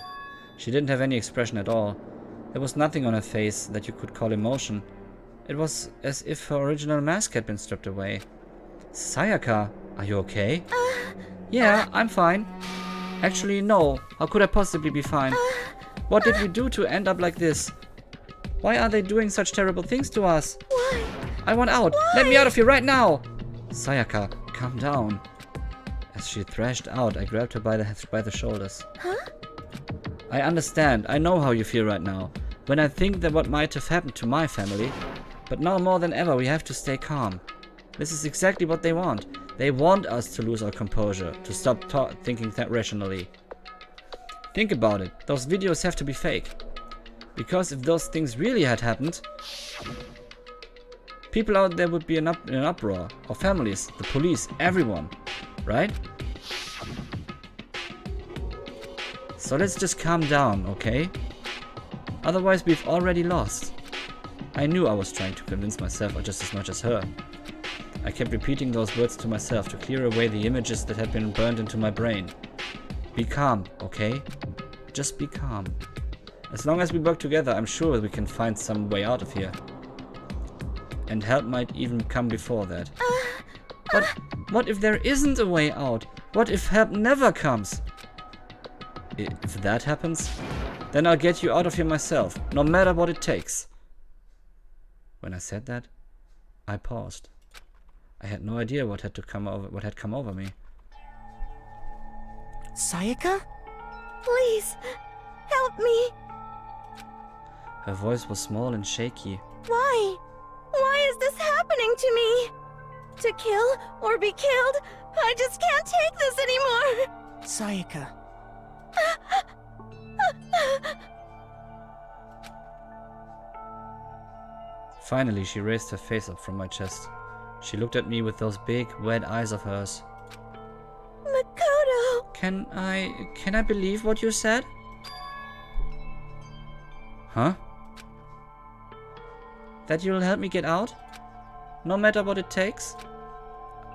She didn't have any expression at all. There was nothing on her face that you could call emotion. It was as if her original mask had been stripped away. Sayaka, are you okay? Yeah, I'm fine. Actually, no. How could I possibly be fine? What did we do to end up like this? Why are they doing such terrible things to us? Why? I want out. Why? Let me out of here right now. Sayaka, calm down. As she thrashed out, I grabbed her by the shoulders. Huh? I understand. I know how you feel right now. When I think that what might have happened to my family. But now more than ever, we have to stay calm. This is exactly what they want. They want us to lose our composure, to stop thinking that rationally. Think about it. Those videos have to be fake. Because if those things really had happened, people out there would be in an uproar. Our families, the police, everyone. Right? So let's just calm down, okay? Otherwise we've already lost. I knew I was trying to convince myself just as much as her. I kept repeating those words to myself to clear away the images that had been burned into my brain. Be calm, okay? Just be calm. As long as we work together, I'm sure we can find some way out of here. And help might even come before that. But what if there isn't a way out? What if help never comes? If that happens, then I'll get you out of here myself, no matter what it takes. When I said that, I paused. I had no idea what had come over me. Sayaka? Please, help me. Her voice was small and shaky. Why? Why is this happening to me? To kill or be killed? I just can't take this anymore. Sayaka. Finally, she raised her face up from my chest. She looked at me with those big, wet eyes of hers. Makoto! Can I believe what you said? Huh? That you'll help me get out? No matter what it takes?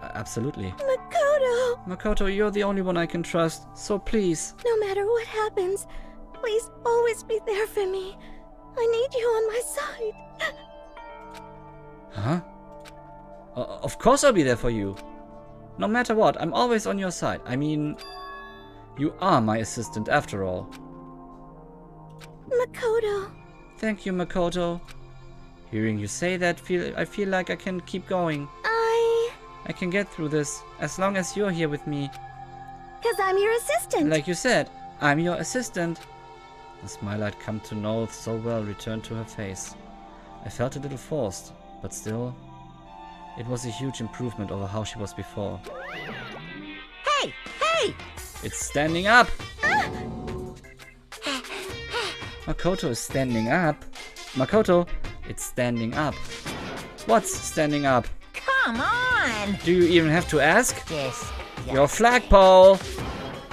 Absolutely. Makoto! Makoto, you're the only one I can trust, so please. No matter what happens, please always be there for me. I need you on my side. Huh? Of course I'll be there for you. No matter what, I'm always on your side. I mean, you are my assistant after all. Makoto. Thank you, Makoto. Hearing you say that, I feel like I can keep going. I can get through this, as long as you're here with me. 'Cause I'm your assistant. Like you said, I'm your assistant. The smile I'd come to know so well returned to her face. I felt a little forced, but still, it was a huge improvement over how she was before. Hey! Hey! It's standing up! Makoto is standing up. Makoto, it's standing up. What's standing up? Come on! Do you even have to ask? Yes. Your flagpole!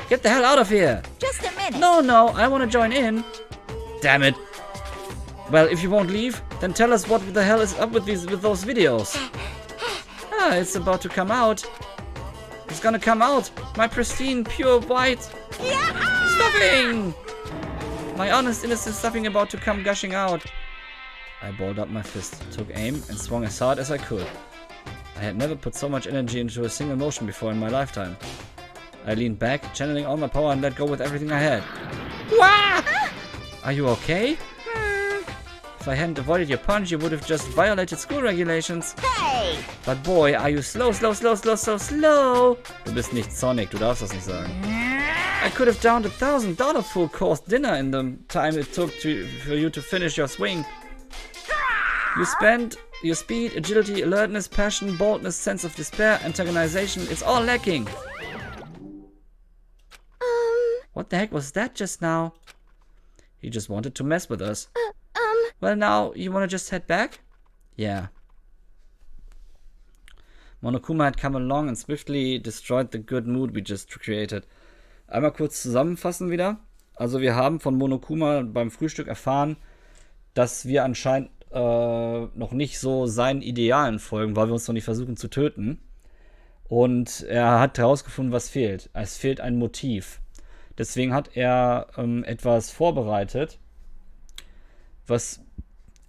Get the hell out of here! Just a minute. No, I want to join in. Damn it. Well, if you won't leave, then tell us what the hell is up with those videos. It's about to come out. It's gonna come out. My pristine, pure white stuffing! My honest, innocent stuffing about to come gushing out. I balled up my fist, took aim, and swung as hard as I could. I had never put so much energy into a single motion before in my lifetime. I leaned back, channeling all my power and let go with everything I had. Wah! Are you okay? If I hadn't avoided your punch, you would have just violated school regulations. Hey! But boy, are you slow. Du bist nicht Sonic, du darfst das nicht sagen. I could have downed $1,000 full course dinner in the time it took for you to finish your swing. You spent your speed, agility, alertness, passion, boldness, sense of despair, antagonization. It's all lacking. What the heck was that just now? He just wanted to mess with us. Well, now, you want to just head back? Yeah. Monokuma had come along and swiftly destroyed the good mood we just created. Einmal kurz zusammenfassen wieder. Also wir haben von Monokuma beim Frühstück erfahren, dass wir anscheinend noch nicht so seinen Idealen folgen, weil wir uns noch nicht versuchen zu töten. Und er hat herausgefunden, was fehlt. Es fehlt ein Motiv. Deswegen hat er etwas vorbereitet, was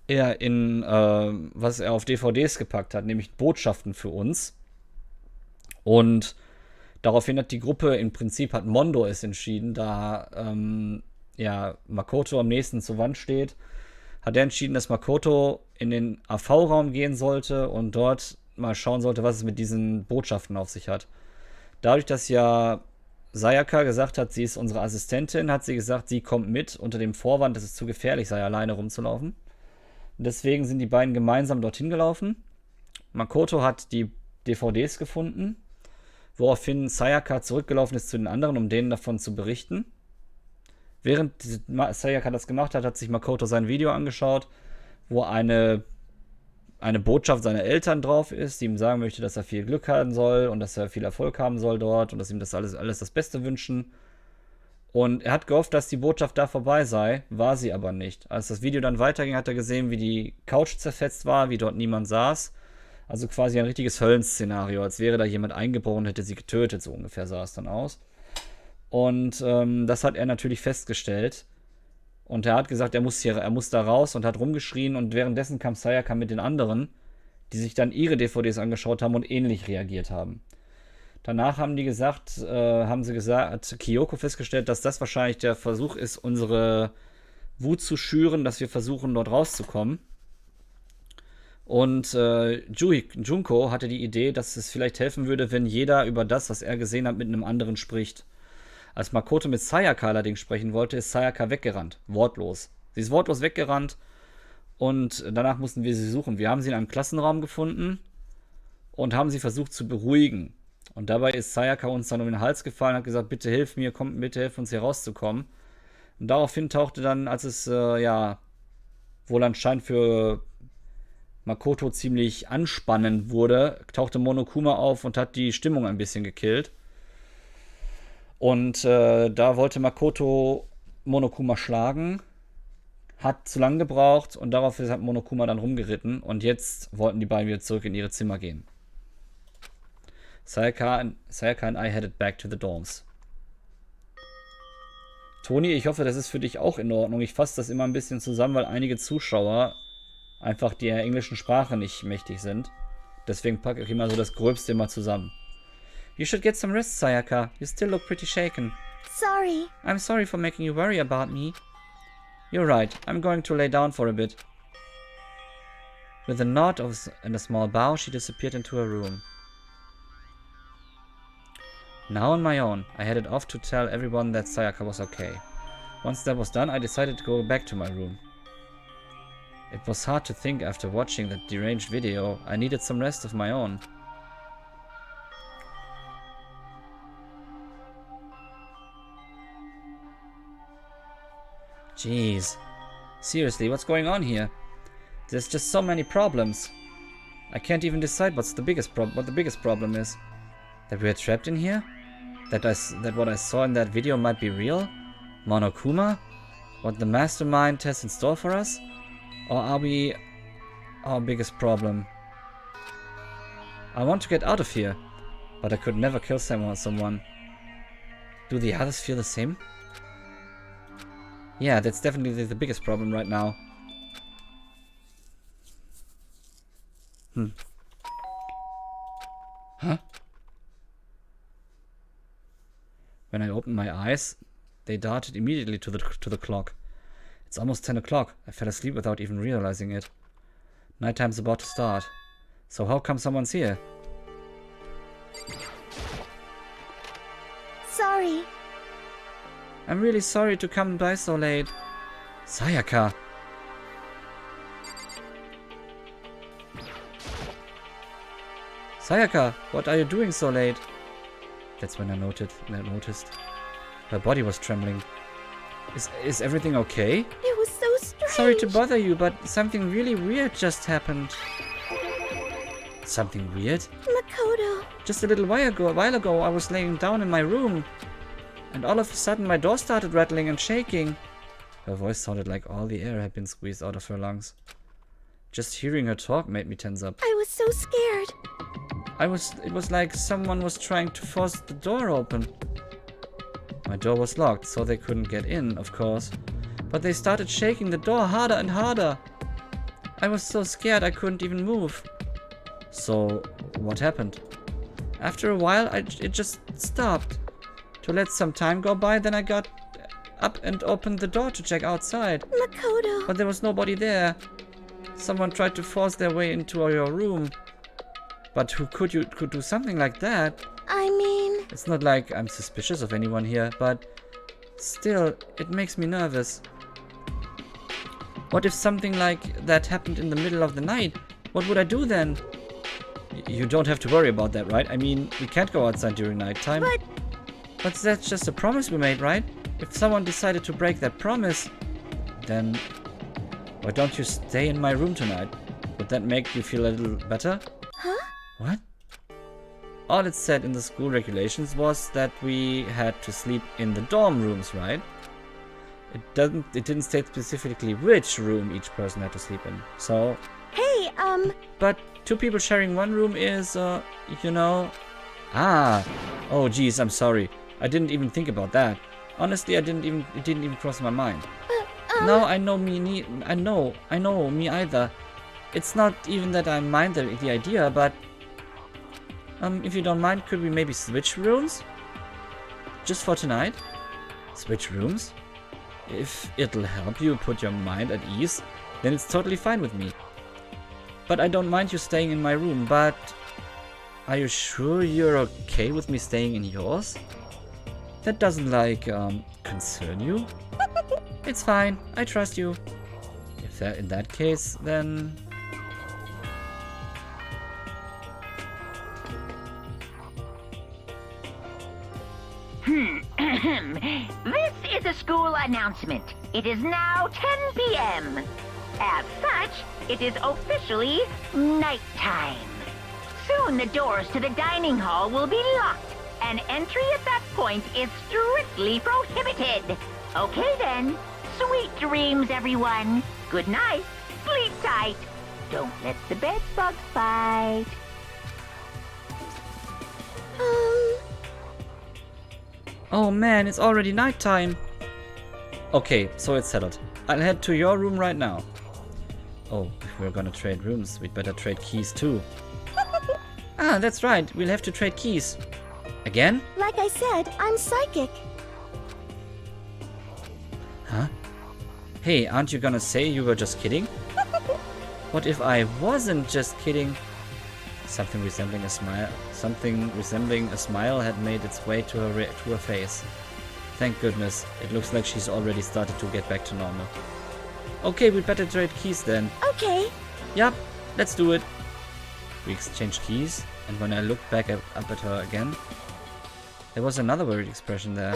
was er auf DVDs gepackt hat, nämlich Botschaften für uns. Und daraufhin hat die Gruppe, im Prinzip hat Mondo es entschieden, da Makoto am nächsten zur Wand steht, hat er entschieden, dass Makoto in den AV-Raum gehen sollte und dort mal schauen sollte, was es mit diesen Botschaften auf sich hat. Dadurch, dass ja Sayaka gesagt hat, sie ist unsere Assistentin, hat sie gesagt, sie kommt mit, unter dem Vorwand, dass es zu gefährlich sei, alleine rumzulaufen. Und deswegen sind die beiden gemeinsam dorthin gelaufen. Makoto hat die DVDs gefunden, woraufhin Sayaka zurückgelaufen ist zu den anderen, um denen davon zu berichten. Während Sayaka das gemacht hat, hat sich Makoto sein Video angeschaut, wo eine Botschaft seiner Eltern drauf ist, die ihm sagen möchte, dass er viel Glück haben soll und dass er viel Erfolg haben soll dort und dass ihm das alles das Beste wünschen. Und er hat gehofft, dass die Botschaft da vorbei sei, war sie aber nicht. Als das Video dann weiterging, hat er gesehen, wie die Couch zerfetzt war, wie dort niemand saß. Also quasi ein richtiges Höllenszenario, als wäre da jemand eingebrochen und hätte sie getötet, so ungefähr sah es dann aus. Und das hat er natürlich festgestellt. Und er hat gesagt, er muss da raus und hat rumgeschrien. Und währenddessen kam Sayaka mit den anderen, die sich dann ihre DVDs angeschaut haben und ähnlich reagiert haben. Danach haben sie gesagt, hat Kyoko festgestellt, dass das wahrscheinlich der Versuch ist, unsere Wut zu schüren, dass wir versuchen, dort rauszukommen. Und Junko hatte die Idee, dass es vielleicht helfen würde, wenn jeder über das, was er gesehen hat, mit einem anderen spricht. Als Makoto mit Sayaka allerdings sprechen wollte, ist Sayaka weggerannt. Wortlos. Sie ist wortlos weggerannt und danach mussten wir sie suchen. Wir haben sie in einem Klassenraum gefunden und haben sie versucht zu beruhigen. Und dabei ist Sayaka uns dann um den Hals gefallen und hat gesagt, bitte hilf mir, komm, bitte hilf uns hier rauszukommen. Und daraufhin tauchte dann, als es wohl anscheinend für Makoto ziemlich anspannend wurde, tauchte Monokuma auf und hat die Stimmung ein bisschen gekillt. Und da wollte Makoto Monokuma schlagen, hat zu lange gebraucht und daraufhin hat Monokuma dann rumgeritten und jetzt wollten die beiden wieder zurück in ihre Zimmer gehen. Sayaka and I headed back to the dorms. Toni, ich hoffe, das ist für dich auch in Ordnung. Ich fasse das immer ein bisschen zusammen, weil einige Zuschauer einfach der englischen Sprache nicht mächtig sind. Deswegen packe ich immer so das Gröbste immer zusammen. You should get some rest, Sayaka. You still look pretty shaken. Sorry. I'm sorry for making you worry about me. You're right. I'm going to lay down for a bit. With a nod and a small bow, she disappeared into her room. Now on my own, I headed off to tell everyone that Sayaka was okay. Once that was done, I decided to go back to my room. It was hard to think after watching that deranged video. I needed some rest of my own. Jeez. Seriously, what's going on here? There's just so many problems. I can't even decide what the biggest problem is. That we're trapped in here? That what I saw in that video might be real? Monokuma? What the mastermind has in store for us? Or are we our biggest problem? I want to get out of here, but I could never kill someone. Do the others feel the same? Yeah, that's definitely the biggest problem right now. Huh? When I opened my eyes, they darted immediately to the clock. It's almost 10 o'clock. I fell asleep without even realizing it. Nighttime's about to start. So how come someone's here? Sorry. I'm really sorry to come by so late. Sayaka! Sayaka, what are you doing so late? That's when I noticed. Her body was trembling. Is everything okay? It was so strange. Sorry to bother you, but something really weird just happened. Something weird? Makoto. Just a little while ago, I was laying down in my room. And all of a sudden, my door started rattling and shaking. Her voice sounded like all the air had been squeezed out of her lungs. Just hearing her talk made me tense up. I was so scared. It was like someone was trying to force the door open. My door was locked, so they couldn't get in, of course. But they started shaking the door harder and harder. I was so scared I couldn't even move. So, what happened? After a while, it just stopped. To let some time go by, then I got up and opened the door to check outside. Makoto. But there was nobody there. Someone tried to force their way into your room. But who could do something like that? I mean... It's not like I'm suspicious of anyone here, but still, it makes me nervous. What if something like that happened in the middle of the night? What would I do then? You don't have to worry about that, right? I mean, we can't go outside during nighttime. But that's just a promise we made, right? If someone decided to break that promise, then why don't you stay in my room tonight? Would that make you feel a little better? Huh? What? All it said in the school regulations was that we had to sleep in the dorm rooms, right? It didn't state specifically which room each person had to sleep in. So... Hey, But 2 people sharing one room is, you know... Ah! Oh, geez, I'm sorry. I didn't even think about that. Honestly, it didn't even cross my mind. No, I know me either. It's not even that I mind the idea, but... if you don't mind, could we maybe switch rooms? Just for tonight? Switch rooms? If it'll help you put your mind at ease, then it's totally fine with me. But I don't mind you staying in my room, but... Are you sure you're okay with me staying in yours? That doesn't, like, concern you? It's fine, I trust you. If that, in that case, then... This is a school announcement. It is now 10 p.m. As such, it is officially nighttime. Soon the doors to the dining hall will be locked, and entry at that point is strictly prohibited. Okay then. Sweet dreams, everyone. Good night. Sleep tight. Don't let the bed bug bite. Oh man, it's already nighttime. Okay, so it's settled. I'll head to your room right now. Oh, if we're gonna trade rooms, we'd better trade keys too. Ah, that's right. We'll have to trade keys. Again? Like I said, I'm psychic. Huh? Hey, aren't you gonna say you were just kidding? What if I wasn't just kidding? Something resembling a smile had made its way to her face. Thank goodness. It looks like she's already started to get back to normal. Okay, we'd better trade keys then. Okay. Yup, let's do it. We exchanged keys, and when I looked back up at her again, there was another worried expression there.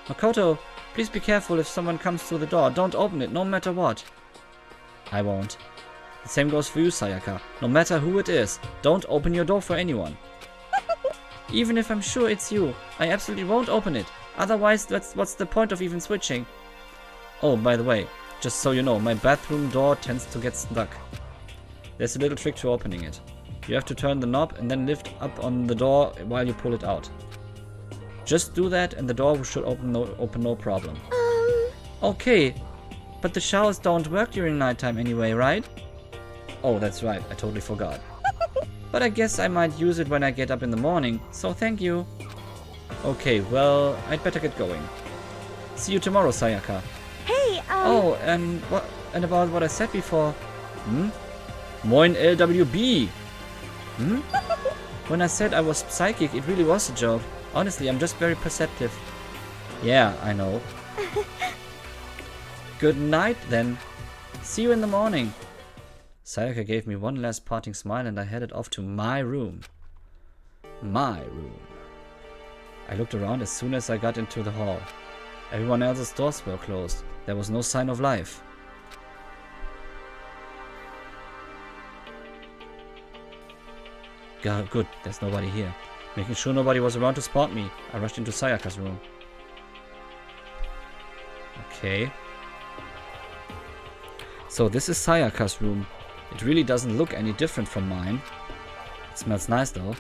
Makoto, please be careful if someone comes through the door. Don't open it, no matter what. I won't. The same goes for you, Sayaka. No matter who it is, don't open your door for anyone. Even if I'm sure it's you, I absolutely won't open it. Otherwise, what's the point of even switching? Oh, by the way, just so you know, my bathroom door tends to get stuck. There's a little trick to opening it. You have to turn the knob and then lift up on the door while you pull it out. Just do that and the door should open no problem. Okay, but the showers don't work during nighttime anyway, right? Oh, that's right, I totally forgot. But I guess I might use it when I get up in the morning, so thank you. Okay, well, I'd better get going. See you tomorrow, Sayaka. Hey, Oh, and about what I said before. Moin LWB. When I said I was psychic, it really was a joke. Honestly, I'm just very perceptive. Yeah, I know. Good night, then. See you in the morning. Sayaka gave me one last parting smile and I headed off to my room. My room. I looked around as soon as I got into the hall. Everyone else's doors were closed. There was no sign of life. Good, there's nobody here. Making sure nobody was around to spot me, I rushed into Sayaka's room. Okay. So this is Sayaka's room. It really doesn't look any different from mine. It smells nice though.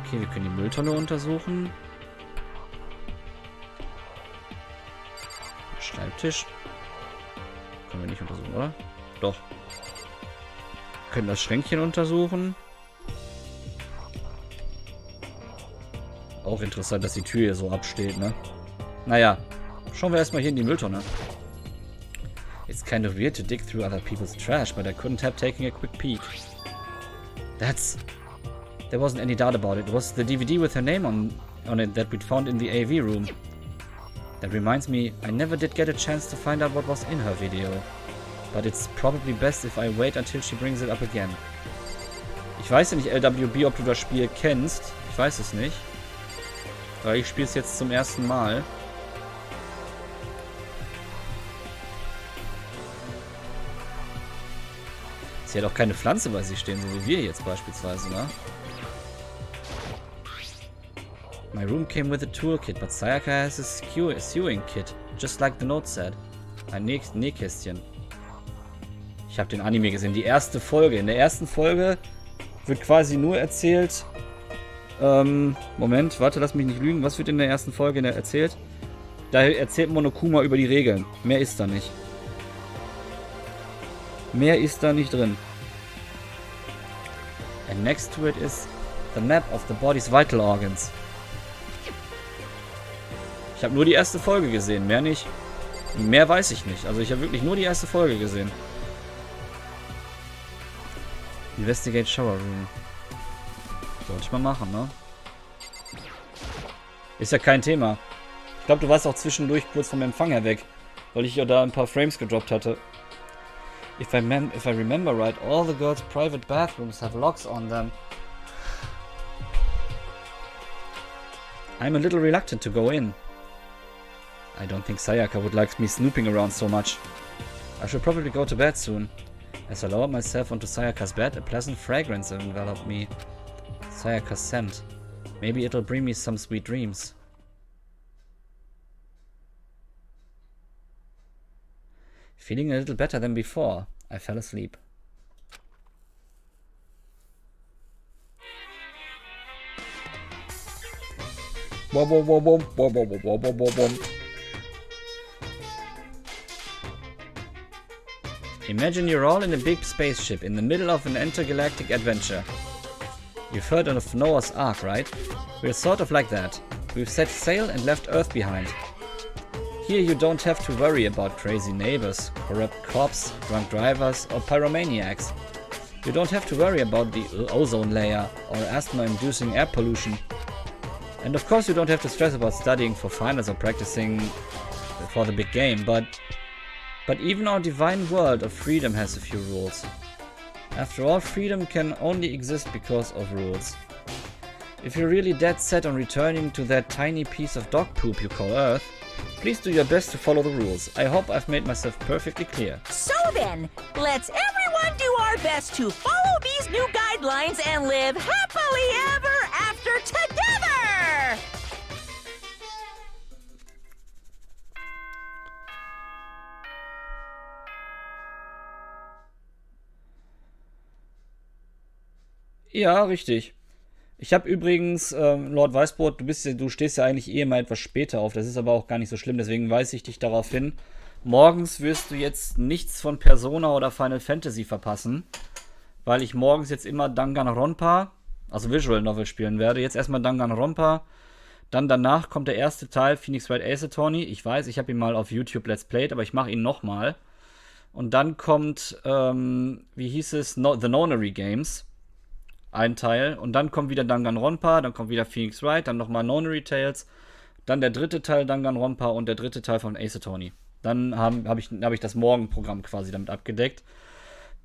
Okay, wir können die Mülltonne untersuchen. Schreibtisch. Können wir nicht untersuchen, oder? Doch. Können das Schränkchen untersuchen. Auch interessant, dass die Tür hier so absteht, ne? Naja, schauen wir erstmal hier in die Mülltonne. It's kind of weird to dig through other people's trash, but I couldn't help taking a quick peek. There wasn't any doubt about it. It was the DVD with her name on it that we'd found in the AV room. That reminds me, I never did get a chance to find out what was in her video. But it's probably best if I wait until she brings it up again. Ich weiß ja nicht, LWB, ob du das Spiel kennst. Ich weiß es nicht. Weil ich spiele es jetzt zum ersten Mal. Sie hat auch keine Pflanze bei sich stehen, so wie wir jetzt beispielsweise, ne? My room came with a toolkit, but Sayaka has a sewing kit, just like the note said. Ein Nähkästchen. Ich habe den Anime gesehen, die erste Folge. In der ersten Folge wird quasi nur erzählt... Moment, warte, lass mich nicht lügen. Was wird in der ersten Folge erzählt? Da erzählt Monokuma über die Regeln. Mehr ist da nicht. Mehr ist da nicht drin. And next to it is the map of the body's vital organs. Ich habe nur die erste Folge gesehen, mehr nicht. Mehr weiß ich nicht. Also ich habe wirklich nur die erste Folge gesehen. Investigate Shower Room. Sollte ich mal machen, ne? Ist ja kein Thema. Ich glaube, du warst auch zwischendurch kurz vom Empfang her weg, weil ich ja da ein paar Frames gedroppt hatte. If I remember right, all the girls' private bathrooms have locks on them. I'm a little reluctant to go in. I don't think Sayaka would like me snooping around so much. I should probably go to bed soon. As I lowered myself onto Sayaka's bed, a pleasant fragrance enveloped me. Sayaka's scent. Maybe it'll bring me some sweet dreams. Feeling a little better than before, I fell asleep. Imagine you're all in a big spaceship in the middle of an intergalactic adventure. You've heard of Noah's Ark, right? We're sort of like that. We've set sail and left Earth behind. Here you don't have to worry about crazy neighbors, corrupt cops, drunk drivers, or pyromaniacs. You don't have to worry about the ozone layer or asthma-inducing air pollution. And of course you don't have to stress about studying for finals or practicing for the big game, but even our divine world of freedom has a few rules. After all, freedom can only exist because of rules. If you're really dead set on returning to that tiny piece of dog poop you call Earth, please do your best to follow the rules. I hope I've made myself perfectly clear. So then, let's everyone do our best to follow these new guidelines and live happily ever after together! Ja, richtig. Ich habe übrigens, Lord Weißbrot, du stehst ja eigentlich eh mal etwas später auf. Das ist aber auch gar nicht so schlimm, deswegen weise ich dich darauf hin. Morgens wirst du jetzt nichts von Persona oder Final Fantasy verpassen, weil ich morgens jetzt immer Danganronpa, also Visual Novel, spielen werde. Jetzt erstmal Danganronpa, dann danach kommt der erste Teil, Phoenix Wright Ace Attorney. Ich weiß, ich habe ihn mal auf YouTube Let's Played, aber ich mache ihn nochmal. Und dann kommt, wie hieß es, The Nonary Games. Ein Teil. Und dann kommt wieder Danganronpa, dann kommt wieder Phoenix Wright, dann nochmal Nonary Tales, dann der dritte Teil Danganronpa und der dritte Teil von Ace Attorney. Dann hab ich das Morgenprogramm quasi damit abgedeckt.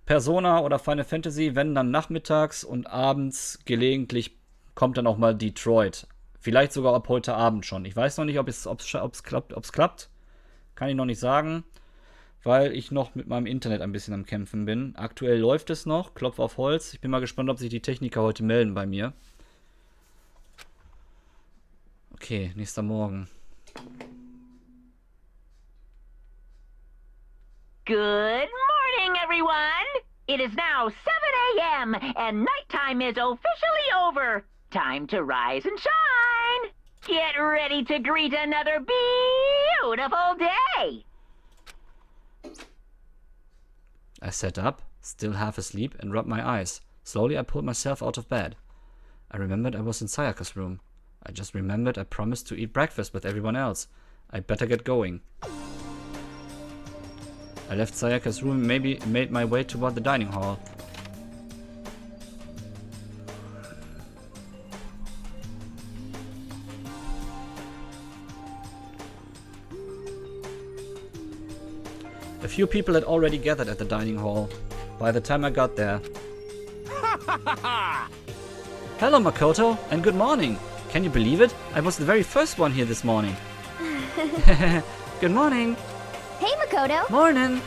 Persona oder Final Fantasy, wenn dann nachmittags und abends gelegentlich kommt dann auch mal Detroit. Vielleicht sogar ab heute Abend schon. Ich weiß noch nicht, ob es klappt. Kann ich noch nicht sagen, weil ich noch mit meinem Internet ein bisschen am Kämpfen bin. Aktuell läuft es noch, Klopf auf Holz. Ich bin mal gespannt, ob sich die Techniker heute melden bei mir. Okay, nächster Morgen. Good morning, everyone! It is now 7 a.m. and nighttime is officially over. Time to rise and shine! Get ready to greet another beautiful day! I sat up, still half asleep, and rubbed my eyes. Slowly I pulled myself out of bed. I remembered I was in Sayaka's room. I just remembered I promised to eat breakfast with everyone else. I'd better get going. I left Sayaka's room and maybe made my way toward the dining hall. A few people had already gathered at the dining hall by the time I got there. Hello, Makoto, and good morning. Can you believe it? I was the very first one here this morning. Good morning. Hey, Makoto. Morning.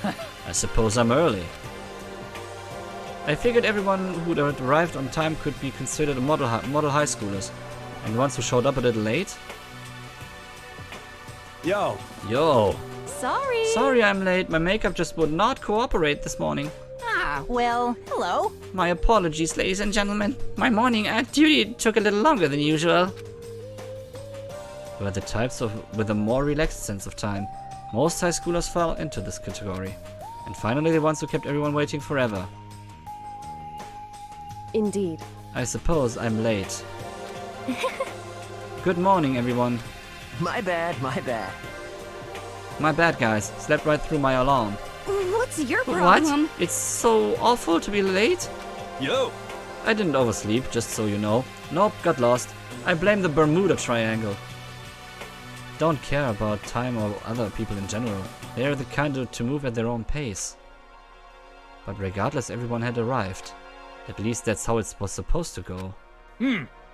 I suppose I'm early. I figured everyone who had arrived on time could be considered a model high schoolers. And the ones who showed up a little late? Yo. Yo. Sorry. Sorry I'm late. My makeup just would not cooperate this morning. Ah, well, hello. My apologies, ladies and gentlemen. My morning at duty took a little longer than usual. We're the types with a more relaxed sense of time. Most high schoolers fell into this category. And finally the ones who kept everyone waiting forever. Indeed. I suppose I'm late. Good morning, everyone. My bad, my bad. My bad, guys. Slept right through my alarm. What's your problem? What? It's so awful to be late? Yo! I didn't oversleep, just so you know. Nope, got lost. I blame the Bermuda Triangle. Don't care about time or other people in general. They are the kind to move at their own pace. But regardless, everyone had arrived. At least that's how it was supposed to go.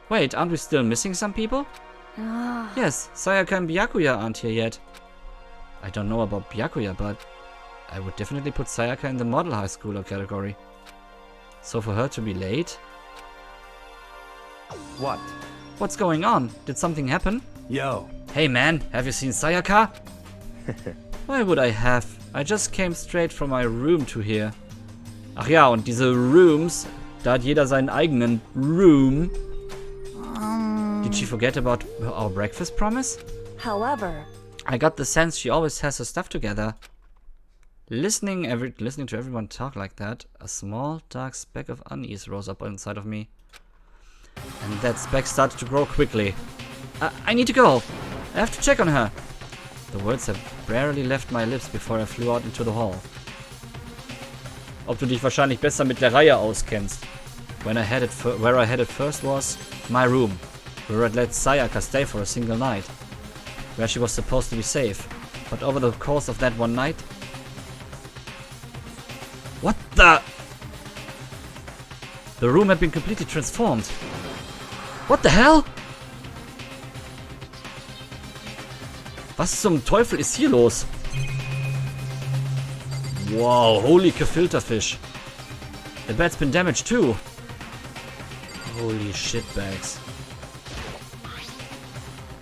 Wait, aren't we still missing some people? Yes, Sayaka and Byakuya aren't here yet. I don't know about Byakuya, but I would definitely put Sayaka in the model high schooler category. So for her to be late? What? What's going on? Did something happen? Yo. Hey man, have you seen Sayaka? Why would I have? I just came straight from my room to here. Ach ja, und diese Rooms, da hat jeder seinen eigenen Room. Did she forget about our breakfast promise? However, I got the sense she always has her stuff together. Listening to everyone talk like that, a small dark speck of unease rose up inside of me. And that speck started to grow quickly. I need to go. I have to check on her. The words had barely left my lips before I flew out into the hall. Ob du dich wahrscheinlich besser mit der Reihe auskennst. Where I headed first was my room, where I'd let Sayaka stay for a single night, where she was supposed to be safe. But over the course of that one night... What the... The room had been completely transformed. What the hell? Was zum Teufel ist hier los? Wow, holy gefilte fish. The bed's been damaged too. Holy shitbags.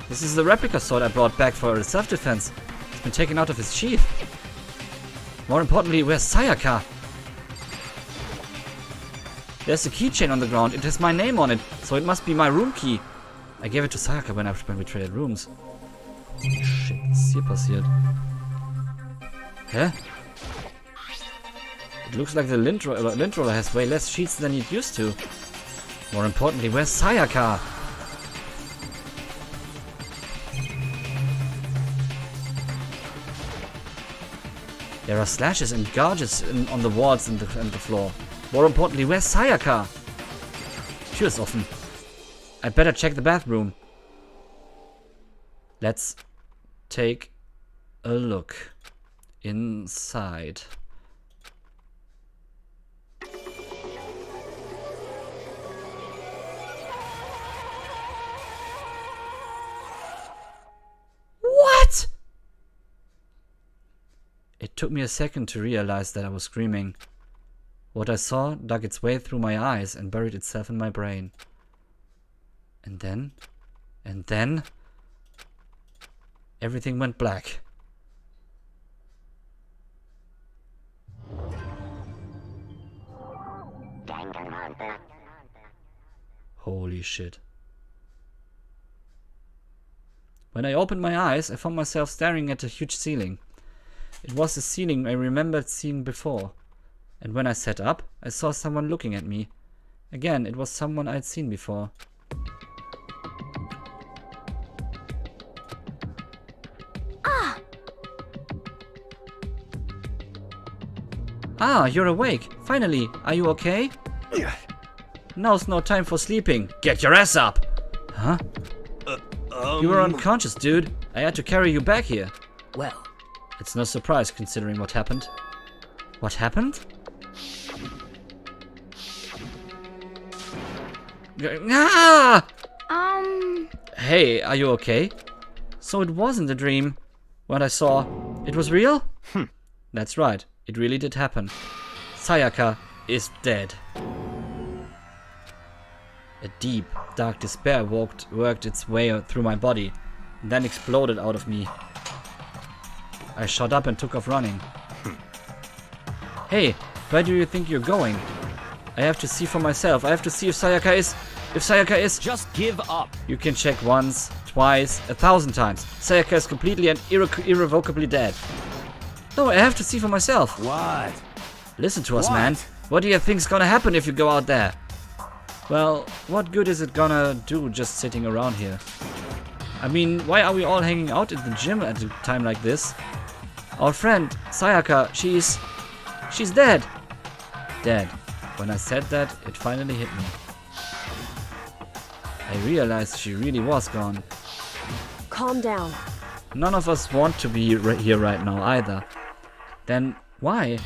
This is the replica sword I brought back for self-defense. It's been taken out of its sheath. More importantly, where's Sayaka? There's a keychain on the ground. It has my name on it, so it must be my room key. I gave it to Sayaka when we traded rooms. Shit, was ist hier passiert? Hä? It looks like the lint roller has way less sheets than it used to. More importantly, where's Sayaka? There are slashes and gouges on the walls and the floor. More importantly, where's Sayaka? Tür ist offen. I'd better check the bathroom. Let's take a look inside. What? It took me a second to realize that I was screaming. What I saw dug its way through my eyes and buried itself in my brain. And then, everything went black. Danganronpa. Holy shit. When I opened my eyes, I found myself staring at a huge ceiling. It was the ceiling I remembered seeing before. And when I sat up, I saw someone looking at me. Again, it was someone I'd seen before. Ah, you're awake. Finally, are you okay? Now's no time for sleeping. Get your ass up! Huh? You were unconscious, dude. I had to carry you back here. Well, It's no surprise considering what happened. What happened? Ah! Hey, are you okay? So it wasn't a dream. What I saw, it was real? That's right, it really did happen. Sayaka is dead. A deep, dark despair worked its way through my body, and then exploded out of me. I shot up and took off running. Hey, where do you think you're going? I have to see for myself. I have to see if Sayaka is... just give up. You can check once, twice, 1,000 times. Sayaka is completely and irrevocably dead. No, I have to see for myself. What? Listen to us, man. What do you think's gonna happen if you go out there? Well, what good is it gonna do just sitting around here? I mean, why are we all hanging out in the gym at a time like this? Our friend, Sayaka, she's dead. Dead. When I said that, it finally hit me. I realized she really was gone. Calm down. None of us want to be here right now either. Then why?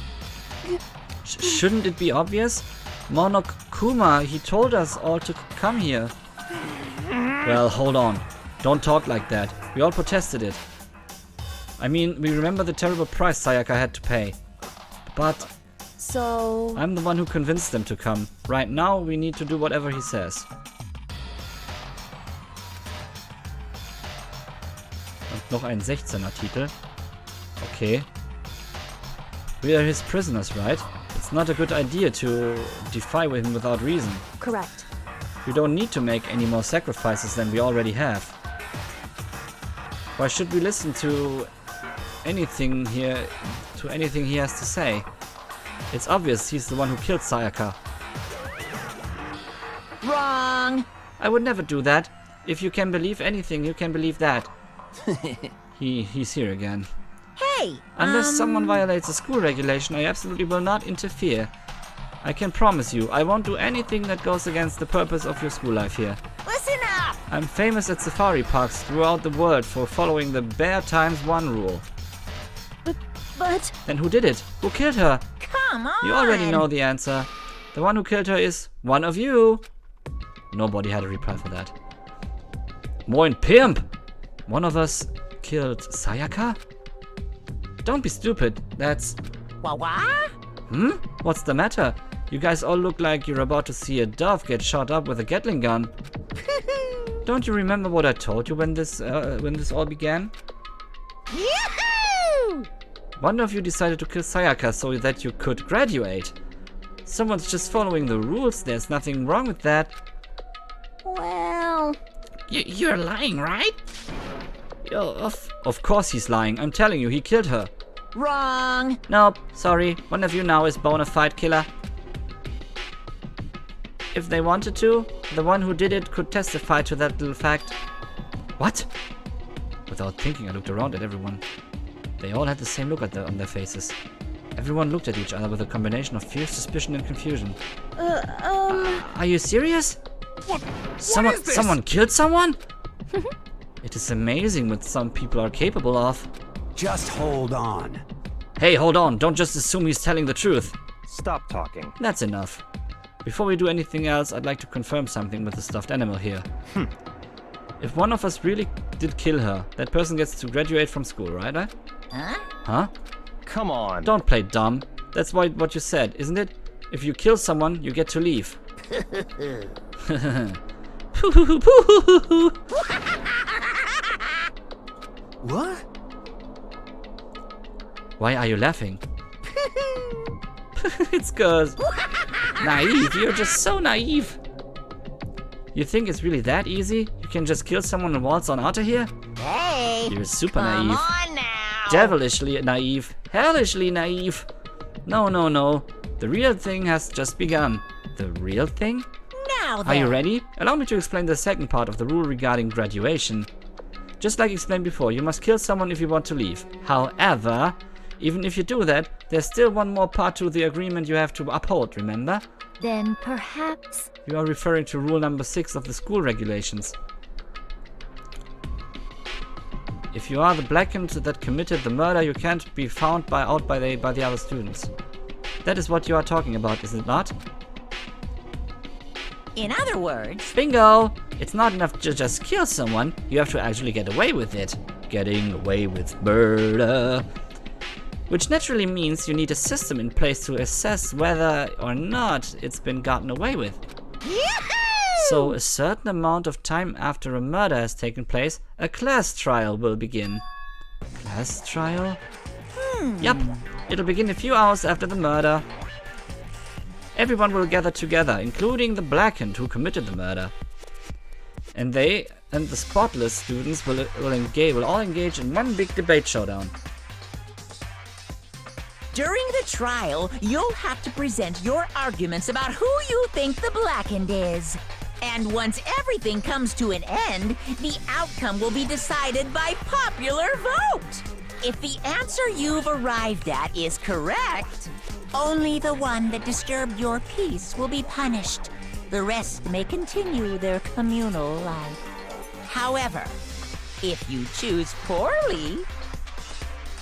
Shouldn't it be obvious? Monokuma, he told us all to come here. Well, hold on. Don't talk like that. We all protested it. I mean, we remember the terrible price Sayaka had to pay. But So... I'm the one who convinced them to come. Right now, we need to do whatever he says. Und noch ein 16er Titel. Okay. We are his prisoners, right? It's not a good idea to defy him without reason. Correct. We don't need to make any more sacrifices than we already have. Why should we listen to anything he has to say? It's obvious he's the one who killed Sayaka. Wrong. I would never do that. If you can believe anything, you can believe that. He's here again. Hey. Unless someone violates a school regulation, I absolutely will not interfere. I can promise you, I won't do anything that goes against the purpose of your school life here. Listen up. I'm famous at safari parks throughout the world for following the bear times one rule. But... Then who did it? Who killed her? Come on. You already know the answer. The one who killed her is one of you. Nobody had a reply for that. Moin Pimp! One of us killed Sayaka? Don't be stupid. That's... What? What's the matter? You guys all look like you're about to see a dove get shot up with a Gatling gun. Don't you remember what I told you when this all began? Yoo-hoo! One of you decided to kill Sayaka so that you could graduate. Someone's just following the rules. There's nothing wrong with that. Well... You're lying, right? Of course he's lying. I'm telling you, he killed her. Wrong. Nope, sorry. One of you now is bona fide killer. If they wanted to, the one who did it could testify to that little fact. What? Without thinking, I looked around at everyone. They all had the same look on their faces. Everyone looked at each other with a combination of fear, suspicion, and confusion. Are you serious? What is this? Someone killed someone? It is amazing what some people are capable of. Just hold on. Hey, hold on. Don't just assume he's telling the truth. Stop talking. That's enough. Before we do anything else, I'd like to confirm something with the stuffed animal here. If one of us really did kill her, that person gets to graduate from school, right? Huh? Come on. Don't play dumb. That's what you said, isn't it? If you kill someone, you get to leave. What? Why are you laughing? It's 'cause naive. You're just so naive. You think it's really that easy? You can just kill someone and waltz on out of here? Hey. You're super Come naive. on now. Devilishly naive. Hellishly naive. No. The real thing has just begun. The real thing? Now then. Are you ready? Allow me to explain the second part of the rule regarding graduation. Just like explained before, you must kill someone if you want to leave. However, even if you do that, there's still one more part to the agreement you have to uphold, remember? Then perhaps... You are referring to rule number 6 of the school regulations. If you are the blackened that committed the murder, you can't be found out by the other students. That is what you are talking about, is it not? In other words... Bingo! It's not enough to just kill someone, you have to actually get away with it. Getting away with murder. Which naturally means you need a system in place to assess whether or not it's been gotten away with. So a certain amount of time after a murder has taken place, a class trial will begin. Class trial? Yup, it'll begin a few hours after the murder. Everyone will gather together, including the blackened who committed the murder. And they and the spotless students will all engage in one big debate showdown. During the trial, you'll have to present your arguments about who you think the blackened is. And once everything comes to an end, the outcome will be decided by popular vote. If the answer you've arrived at is correct, only the one that disturbed your peace will be punished. The rest may continue their communal life. However, if you choose poorly,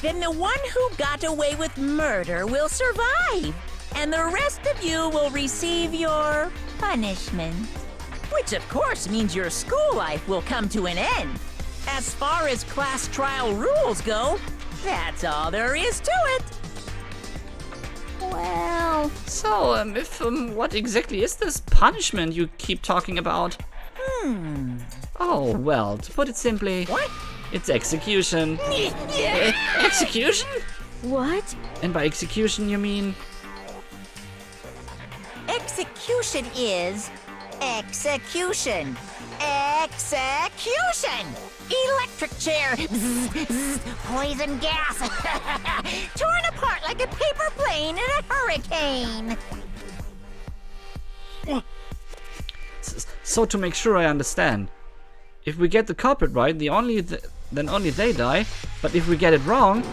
then the one who got away with murder will survive, and the rest of you will receive your punishment. Which of course means your school life will come to an end. As far as class trial rules go, that's all there is to it. Well... So, what exactly is this punishment you keep talking about? Oh, well, to put it simply... What? It's execution. Execution? What? And by execution you mean... Execution is execution. Execution! Electric chair! Bzz, bzz, poison gas! Torn apart like a paper plane in a hurricane! So to make sure I understand, if we get the culprit right, then only they die, but if we get it wrong,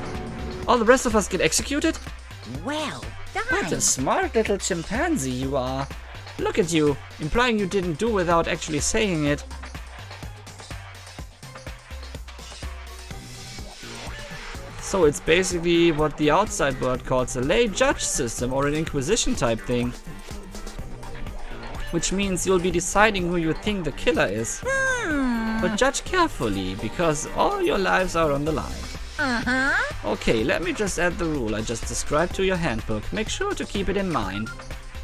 all the rest of us get executed? Well done! What a smart little chimpanzee you are. Look at you, implying you didn't do without actually saying it. So it's basically what the outside world calls a lay judge system or an inquisition type thing. Which means you'll be deciding who you think the killer is. But judge carefully, because all your lives are on the line. Okay, let me just add the rule I just described to your handbook. Make sure to keep it in mind.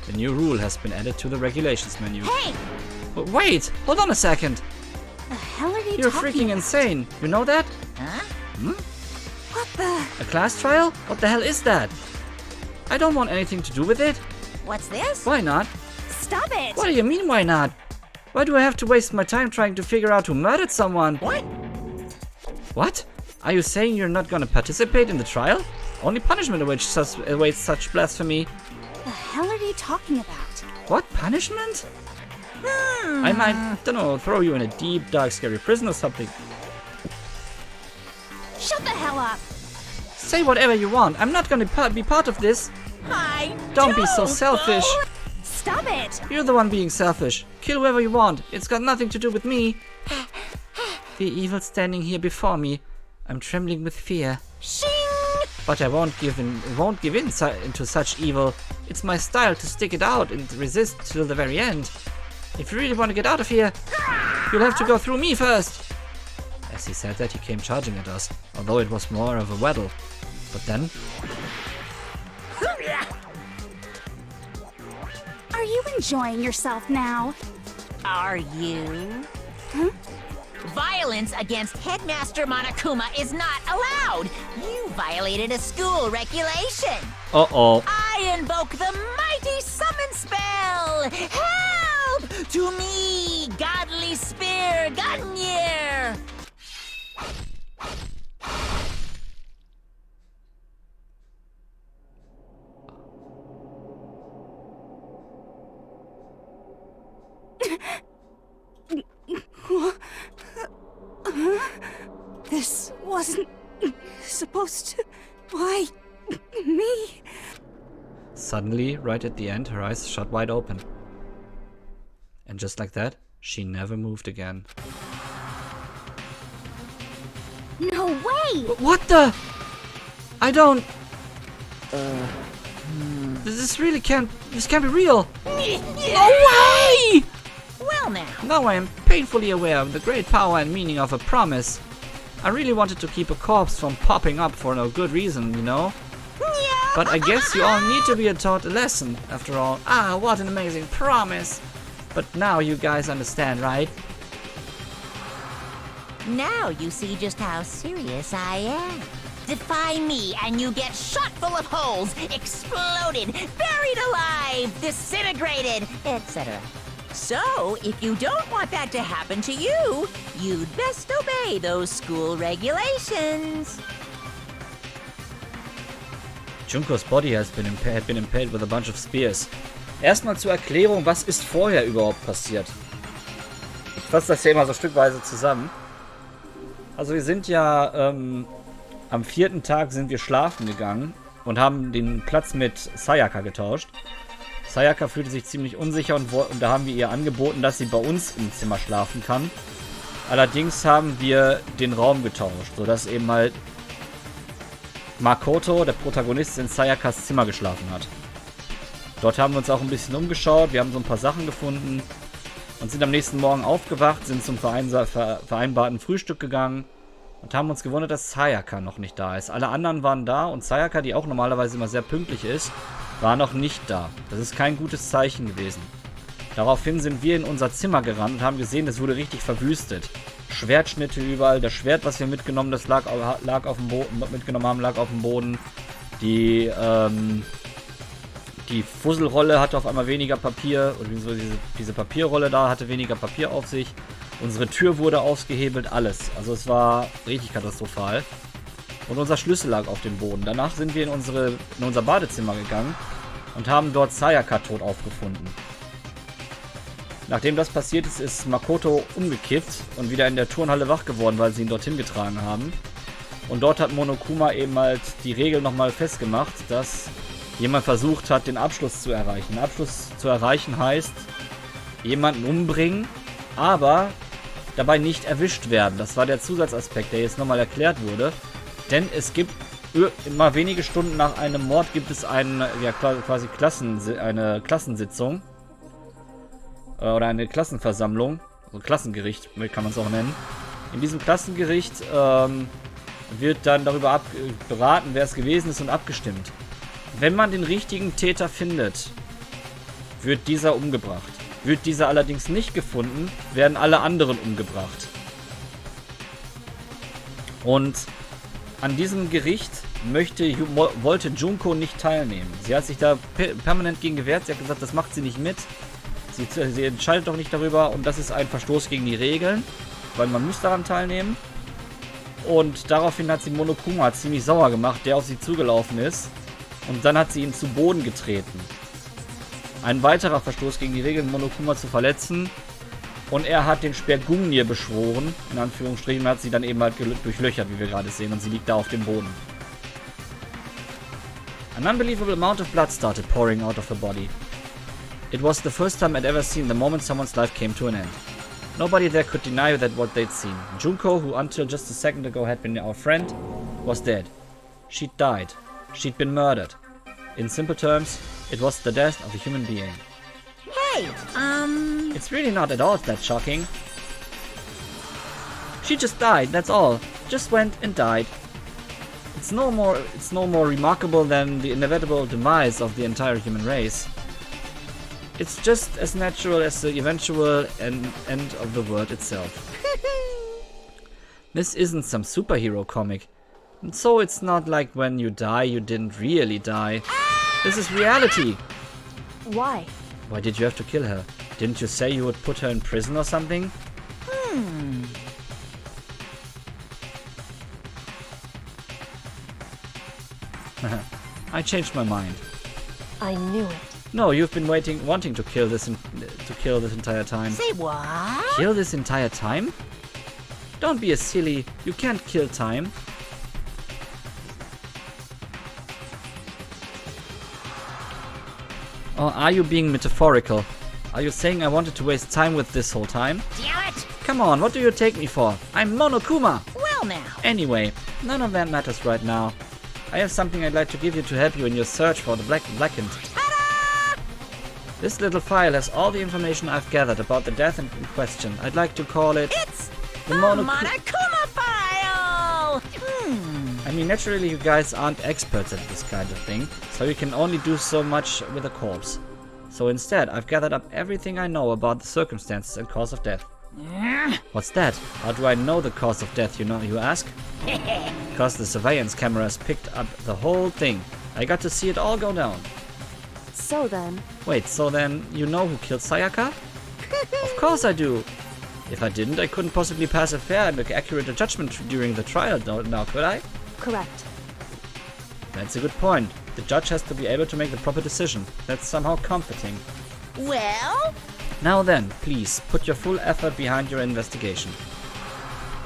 The new rule has been added to the regulations menu. Hey! But wait! Hold on a second! The hell are you You're talking freaking about? insane! You know that? Huh? What the... A class trial? What the hell is that? I don't want anything to do with it. What's this? Why not? Stop it! What do you mean, why not? Why do I have to waste my time trying to figure out who murdered someone? What? What? Are you saying you're not gonna participate in the trial? Only punishment awaits such blasphemy. The hell are you talking about? What? Punishment? I might, don't know, throw you in a deep, dark, scary prison or something. Shut the hell up! Say whatever you want. I'm not gonna be part of this. Don't be so selfish. Stop it! You're the one being selfish. Kill whoever you want. It's got nothing to do with me. The evil standing here before me. I'm trembling with fear. Shing! But I won't give in into such evil. It's my style to stick it out and resist till the very end. If you really want to get out of here, you'll have to go through me first. As he said that, he came charging at us, although it was more of a waddle. But then... Are you enjoying yourself now? Are you? Huh? Violence against Headmaster Monokuma is not allowed! You violated a school regulation! Uh-oh. I invoke the mighty summon spell! Help! To me, godly spear, Gunyer! ghost. Why, me? Suddenly, right at the end, her eyes shut wide open. And just like that, she never moved again. No way! What the? I don't... This really can't... This can't be real! No way! Well now. Now I am painfully aware of the great power and meaning of a promise. I really wanted to keep a corpse from popping up for no good reason, you know? But I guess you all need to be taught a lesson, after all. Ah, what an amazing promise! But now you guys understand, right? Now you see just how serious I am. Defy me and you get shot full of holes, exploded, buried alive, disintegrated, etc. So, if you don't want that to happen to you, you'd best obey those school regulations. Junkos body had been impaled with a bunch of spears. Erstmal zur Erklärung, was ist vorher überhaupt passiert? Ich fasse das hier immer so stückweise zusammen. Also wir sind ja, am 4. Tag sind wir schlafen gegangen und haben den Platz mit Sayaka getauscht. Sayaka fühlte sich ziemlich unsicher und da haben wir ihr angeboten, dass sie bei uns im Zimmer schlafen kann. Allerdings haben wir den Raum getauscht, sodass eben halt Makoto, der Protagonist, in Sayakas Zimmer geschlafen hat. Dort haben wir uns auch ein bisschen umgeschaut, wir haben so ein paar Sachen gefunden und sind am nächsten Morgen aufgewacht, sind zum vereinbarten Frühstück gegangen und haben uns gewundert, dass Sayaka noch nicht da ist. Alle anderen waren da und Sayaka, die auch normalerweise immer sehr pünktlich ist, war noch nicht da. Das ist kein gutes Zeichen gewesen. Daraufhin sind wir in unser Zimmer gerannt und haben gesehen, es wurde richtig verwüstet. Schwertschnitte überall. Das Schwert, was wir mitgenommen lag auf dem Boden. Die Fusselrolle hatte auf einmal weniger Papier. Oder diese Papierrolle da hatte weniger Papier auf sich. Unsere Tür wurde ausgehebelt. Alles. Also es war richtig katastrophal. Und unser Schlüssel lag auf dem Boden. Danach sind wir in unser Badezimmer gegangen und haben dort Sayaka tot aufgefunden. Nachdem das passiert ist, ist Makoto umgekippt und wieder in der Turnhalle wach geworden, weil sie ihn dorthin getragen haben. Und dort hat Monokuma eben halt die Regel nochmal festgemacht, dass jemand versucht hat, den Abschluss zu erreichen. Den Abschluss zu erreichen heißt, jemanden umbringen, aber dabei nicht erwischt werden. Das war der Zusatzaspekt, der jetzt nochmal erklärt wurde. Denn es gibt immer wenige Stunden nach einem Mord gibt es eine Klassensitzung. Oder eine Klassenversammlung. Also Klassengericht, kann man es auch nennen. In diesem Klassengericht wird dann darüber beraten, wer es gewesen ist und abgestimmt. Wenn man den richtigen Täter findet, wird dieser umgebracht. Wird dieser allerdings nicht gefunden, werden alle anderen umgebracht. Und an diesem Gericht wollte Junko nicht teilnehmen. Sie hat sich da permanent gegen gewehrt. Sie hat gesagt, das macht sie nicht mit. Sie entscheidet doch nicht darüber und das ist ein Verstoß gegen die Regeln, weil man muss daran teilnehmen. Und daraufhin hat sie Monokuma ziemlich sauer gemacht, der auf sie zugelaufen ist. Und dann hat sie ihn zu Boden getreten. Ein weiterer Verstoß gegen die Regeln, Monokuma zu verletzen. Und er hat den Spergungnir beschworen, in Anführungsstrichen, und hat sie dann eben halt durchlöchert, wie wir gerade sehen. Und sie liegt da auf dem Boden. An unbelievable amount of blood started pouring out of her body. It was the first time I'd ever seen the moment someone's life came to an end. Nobody there could deny that what they'd seen. Junko, who until just a second ago had been our friend, was dead. She'd died. She'd been murdered. In simple terms, it was the death of a human being. Hey, It's really not at all that shocking. She just died, that's all. Just went and died. It's no more remarkable than the inevitable demise of the entire human race. It's just as natural as the eventual end of the world itself. This isn't some superhero comic. And so it's not like when you die, you didn't really die. This is reality. Why? Why did you have to kill her? Didn't you say you would put her in prison or something? I changed my mind. I knew it. No, you've been wanting to kill this entire time. say what? Kill this entire time? Don't be a silly. You can't kill time. Or are you being metaphorical? Are you saying I wanted to waste time with this whole time? Damn it! Come on, what do you take me for? I'm Monokuma! Well now. Anyway, none of that matters right now. I have something I'd like to give you to help you in your search for the Blackened. Ta-da! This little file has all the information I've gathered about the death in question. I'd like to call it... It's the Monokuma file! I mean, naturally you guys aren't experts at this kind of thing, so you can only do so much with a corpse. So instead, I've gathered up everything I know about the circumstances and cause of death. What's that? How do I know the cause of death, you ask? Because the surveillance cameras picked up the whole thing. I got to see it all go down. So then... Wait, so then you know who killed Sayaka? Of course I do. If I didn't, I couldn't possibly pass a fair and accurate judgment during the trial now, could I? Correct. That's a good point. The judge has to be able to make the proper decision. That's somehow comforting. Well? Now then, please, put your full effort behind your investigation.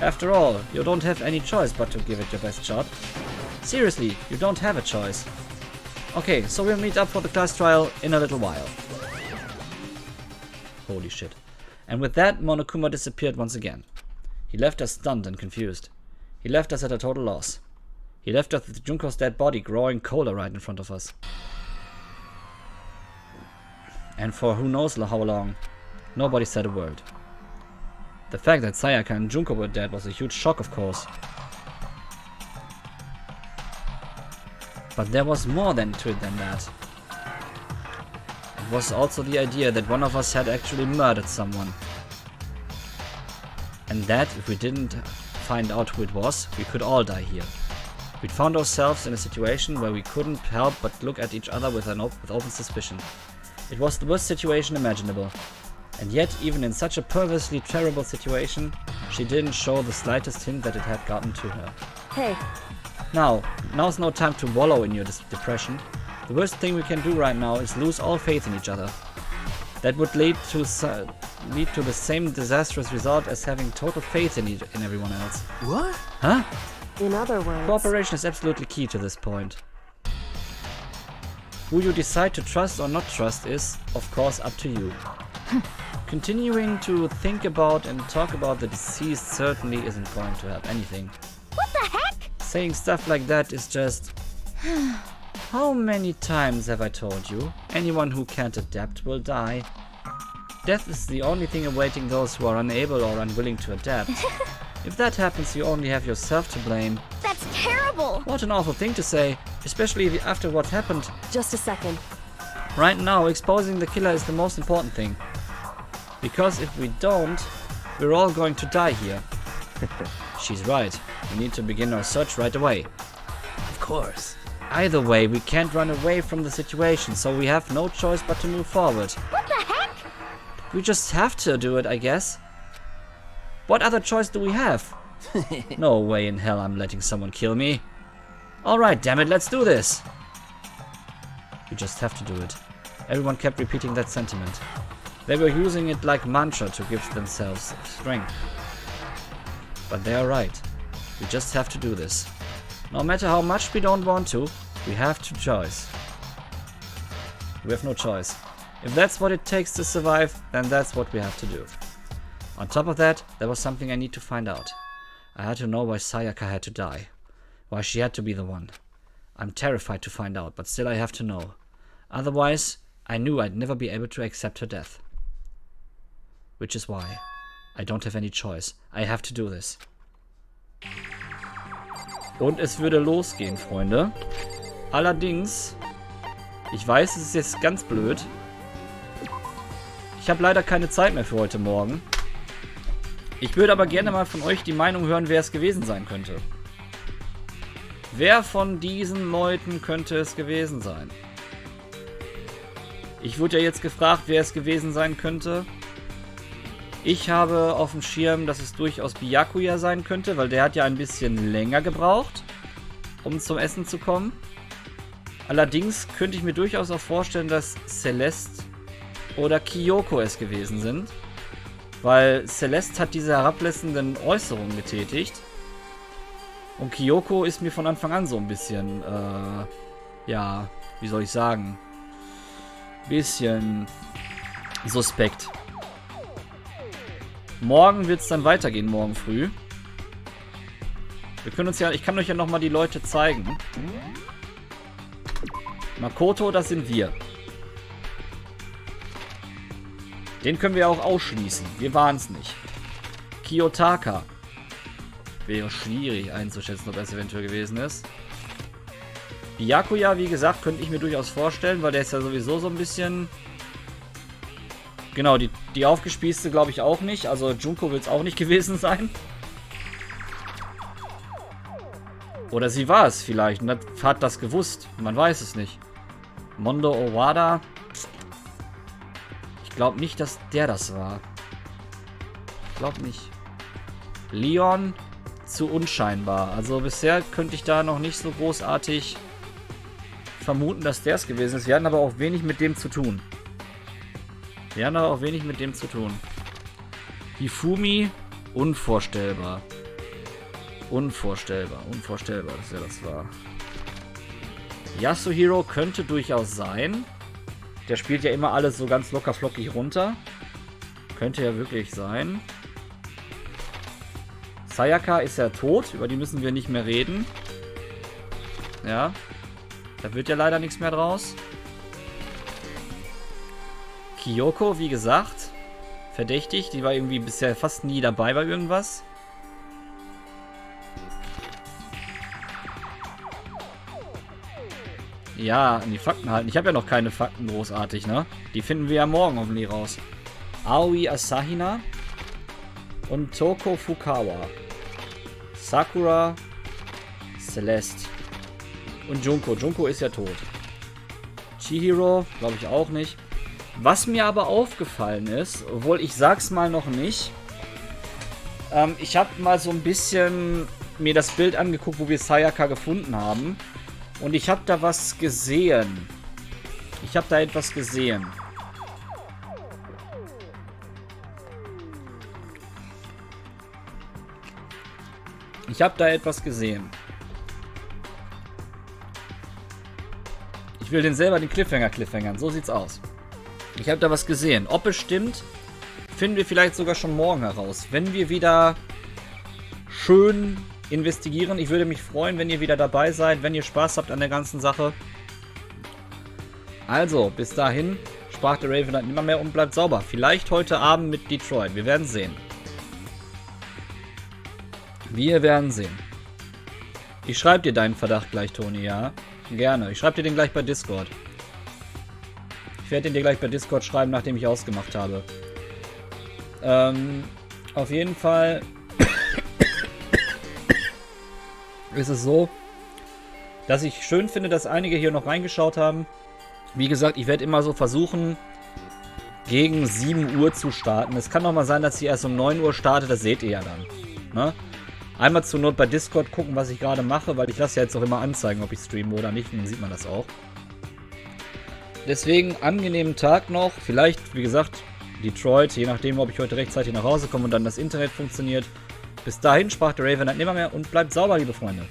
After all, you don't have any choice but to give it your best shot. Seriously, you don't have a choice. Okay, so we'll meet up for the class trial in a little while. Holy shit. And with that, Monokuma disappeared once again. He left us stunned and confused. He left us at a total loss. He left us with Junko's dead body growing colder right in front of us. And for who knows how long, nobody said a word. The fact that Sayaka and Junko were dead was a huge shock, of course. But there was more to it than that. It was also the idea that one of us had actually murdered someone. And that, if we didn't find out who it was, we could all die here. We'd found ourselves in a situation where we couldn't help but look at each other with open suspicion. It was the worst situation imaginable. And yet, even in such a perversely terrible situation, she didn't show the slightest hint that it had gotten to her. Hey. Now's no time to wallow in your depression. The worst thing we can do right now is lose all faith in each other. That would lead to the same disastrous result as having total faith in everyone else. What? Huh? In other words... Cooperation is absolutely key to this point. Who you decide to trust or not trust is, of course, up to you. Continuing to think about and talk about the deceased certainly isn't going to help anything. What the heck? Saying stuff like that is just... How many times have I told you? Anyone who can't adapt will die. Death is the only thing awaiting those who are unable or unwilling to adapt. If that happens, you only have yourself to blame. That's terrible! What an awful thing to say, especially after what happened. Just a second. Right now, exposing the killer is the most important thing. Because if we don't, we're all going to die here. She's right. We need to begin our search right away. Of course. Either way, we can't run away from the situation, so we have no choice but to move forward. What the heck? We just have to do it, I guess. What other choice do we have? No way in hell I'm letting someone kill me. Alright, damn it, let's do this. We just have to do it. Everyone kept repeating that sentiment. They were using it like mantra to give themselves strength. But they are right. We just have to do this. No matter how much we don't want to, we have to choice. We have no choice. If that's what it takes to survive, then that's what we have to do. On top of that, there was something I need to find out. I had to know why Sayaka had to die. Why she had to be the one. I'm terrified to find out, but still I have to know. Otherwise, I knew I'd never be able to accept her death. Which is why I don't have any choice. I have to do this. Und es würde losgehen, Freunde. Allerdings, ich weiß, es ist jetzt ganz blöd. Ich habe leider keine Zeit mehr für heute Morgen. Ich würde aber gerne mal von euch die Meinung hören, wer es gewesen sein könnte. Wer von diesen Leuten könnte es gewesen sein? Ich wurde ja jetzt gefragt, wer es gewesen sein könnte. Ich habe auf dem Schirm, dass es durchaus Byakuya sein könnte, weil der hat ja ein bisschen länger gebraucht, um zum Essen zu kommen. Allerdings könnte ich mir durchaus auch vorstellen, dass Celeste oder Kyoko es gewesen sind. Weil Celeste hat diese herablassenden Äußerungen getätigt. Und Kyoko ist mir von Anfang an so ein bisschen, ja, wie soll ich sagen, suspekt. Morgen wird es dann weitergehen, morgen früh. Wir können uns ja, ich kann euch ja nochmal die Leute zeigen. Makoto, das sind wir. Den können wir auch ausschließen. Wir waren es nicht. Kiyotaka. Wäre schwierig einzuschätzen, ob er es eventuell gewesen ist. Byakuya, wie gesagt, könnte ich mir durchaus vorstellen, weil der ist ja sowieso so ein bisschen... Genau, die aufgespießte glaube ich auch nicht. Also Junko wird es auch nicht gewesen sein. Oder sie war es vielleicht und hat das gewusst. Man weiß es nicht. Mondo Owada. Ich glaube nicht, dass der das war. Ich glaube nicht. Leon, zu unscheinbar. Also bisher könnte ich da noch nicht so großartig vermuten, dass der es gewesen ist. Wir hatten aber auch wenig mit dem zu tun. Hifumi, unvorstellbar. Unvorstellbar, dass er das war. Yasuhiro könnte durchaus sein. Der spielt ja immer alles so ganz locker flockig runter. Könnte ja wirklich sein. Sayaka ist ja tot, über die müssen wir nicht mehr reden. Ja. Da wird ja leider nichts mehr draus. Kyoko, wie gesagt, verdächtig. Die war irgendwie bisher fast nie dabei bei irgendwas. Ja, an die Fakten halten. Ich habe ja noch keine Fakten großartig, ne? Die finden wir ja morgen hoffentlich raus. Aoi Asahina und Toko Fukawa. Sakura, Celeste und Junko. Junko ist ja tot. Chihiro, glaube ich auch nicht. Was mir aber aufgefallen ist, obwohl ich sag's mal noch nicht, ich habe mal so ein bisschen mir das Bild angeguckt, wo wir Sayaka gefunden haben. Und ich habe da was gesehen. Ich habe da etwas gesehen. Ich will den selber den Cliffhangern. So sieht's aus. Ich habe da was gesehen. Ob es stimmt, finden wir vielleicht sogar schon morgen heraus. Wenn wir wieder schön investigieren. Ich würde mich freuen, wenn ihr wieder dabei seid, wenn ihr Spaß habt an der ganzen Sache. Also, bis dahin, sprach der Raven dann immer mehr und bleibt sauber. Vielleicht heute Abend mit Detroit. Wir werden sehen. Ich schreibe dir deinen Verdacht gleich, Toni, ja? Gerne. Ich schreibe dir den gleich bei Discord. Ich werde den dir gleich bei Discord schreiben, nachdem ich ausgemacht habe. Auf jeden Fall ist es so, dass ich schön finde, dass einige hier noch reingeschaut haben. Wie gesagt, ich werde immer so versuchen, gegen 7 Uhr zu starten. Es kann auch mal sein, dass ich erst um 9 Uhr starte, das seht ihr ja dann. Ne? Einmal zur Not bei Discord gucken, was ich gerade mache, weil ich lasse ja jetzt auch immer anzeigen, ob ich streame oder nicht, und dann sieht man das auch. Deswegen angenehmen Tag noch. Vielleicht, wie gesagt, Detroit, je nachdem, ob ich heute rechtzeitig nach Hause komme und dann das Internet funktioniert. Bis dahin sprach der Raven nimmer mehr und bleibt sauber, liebe Freunde.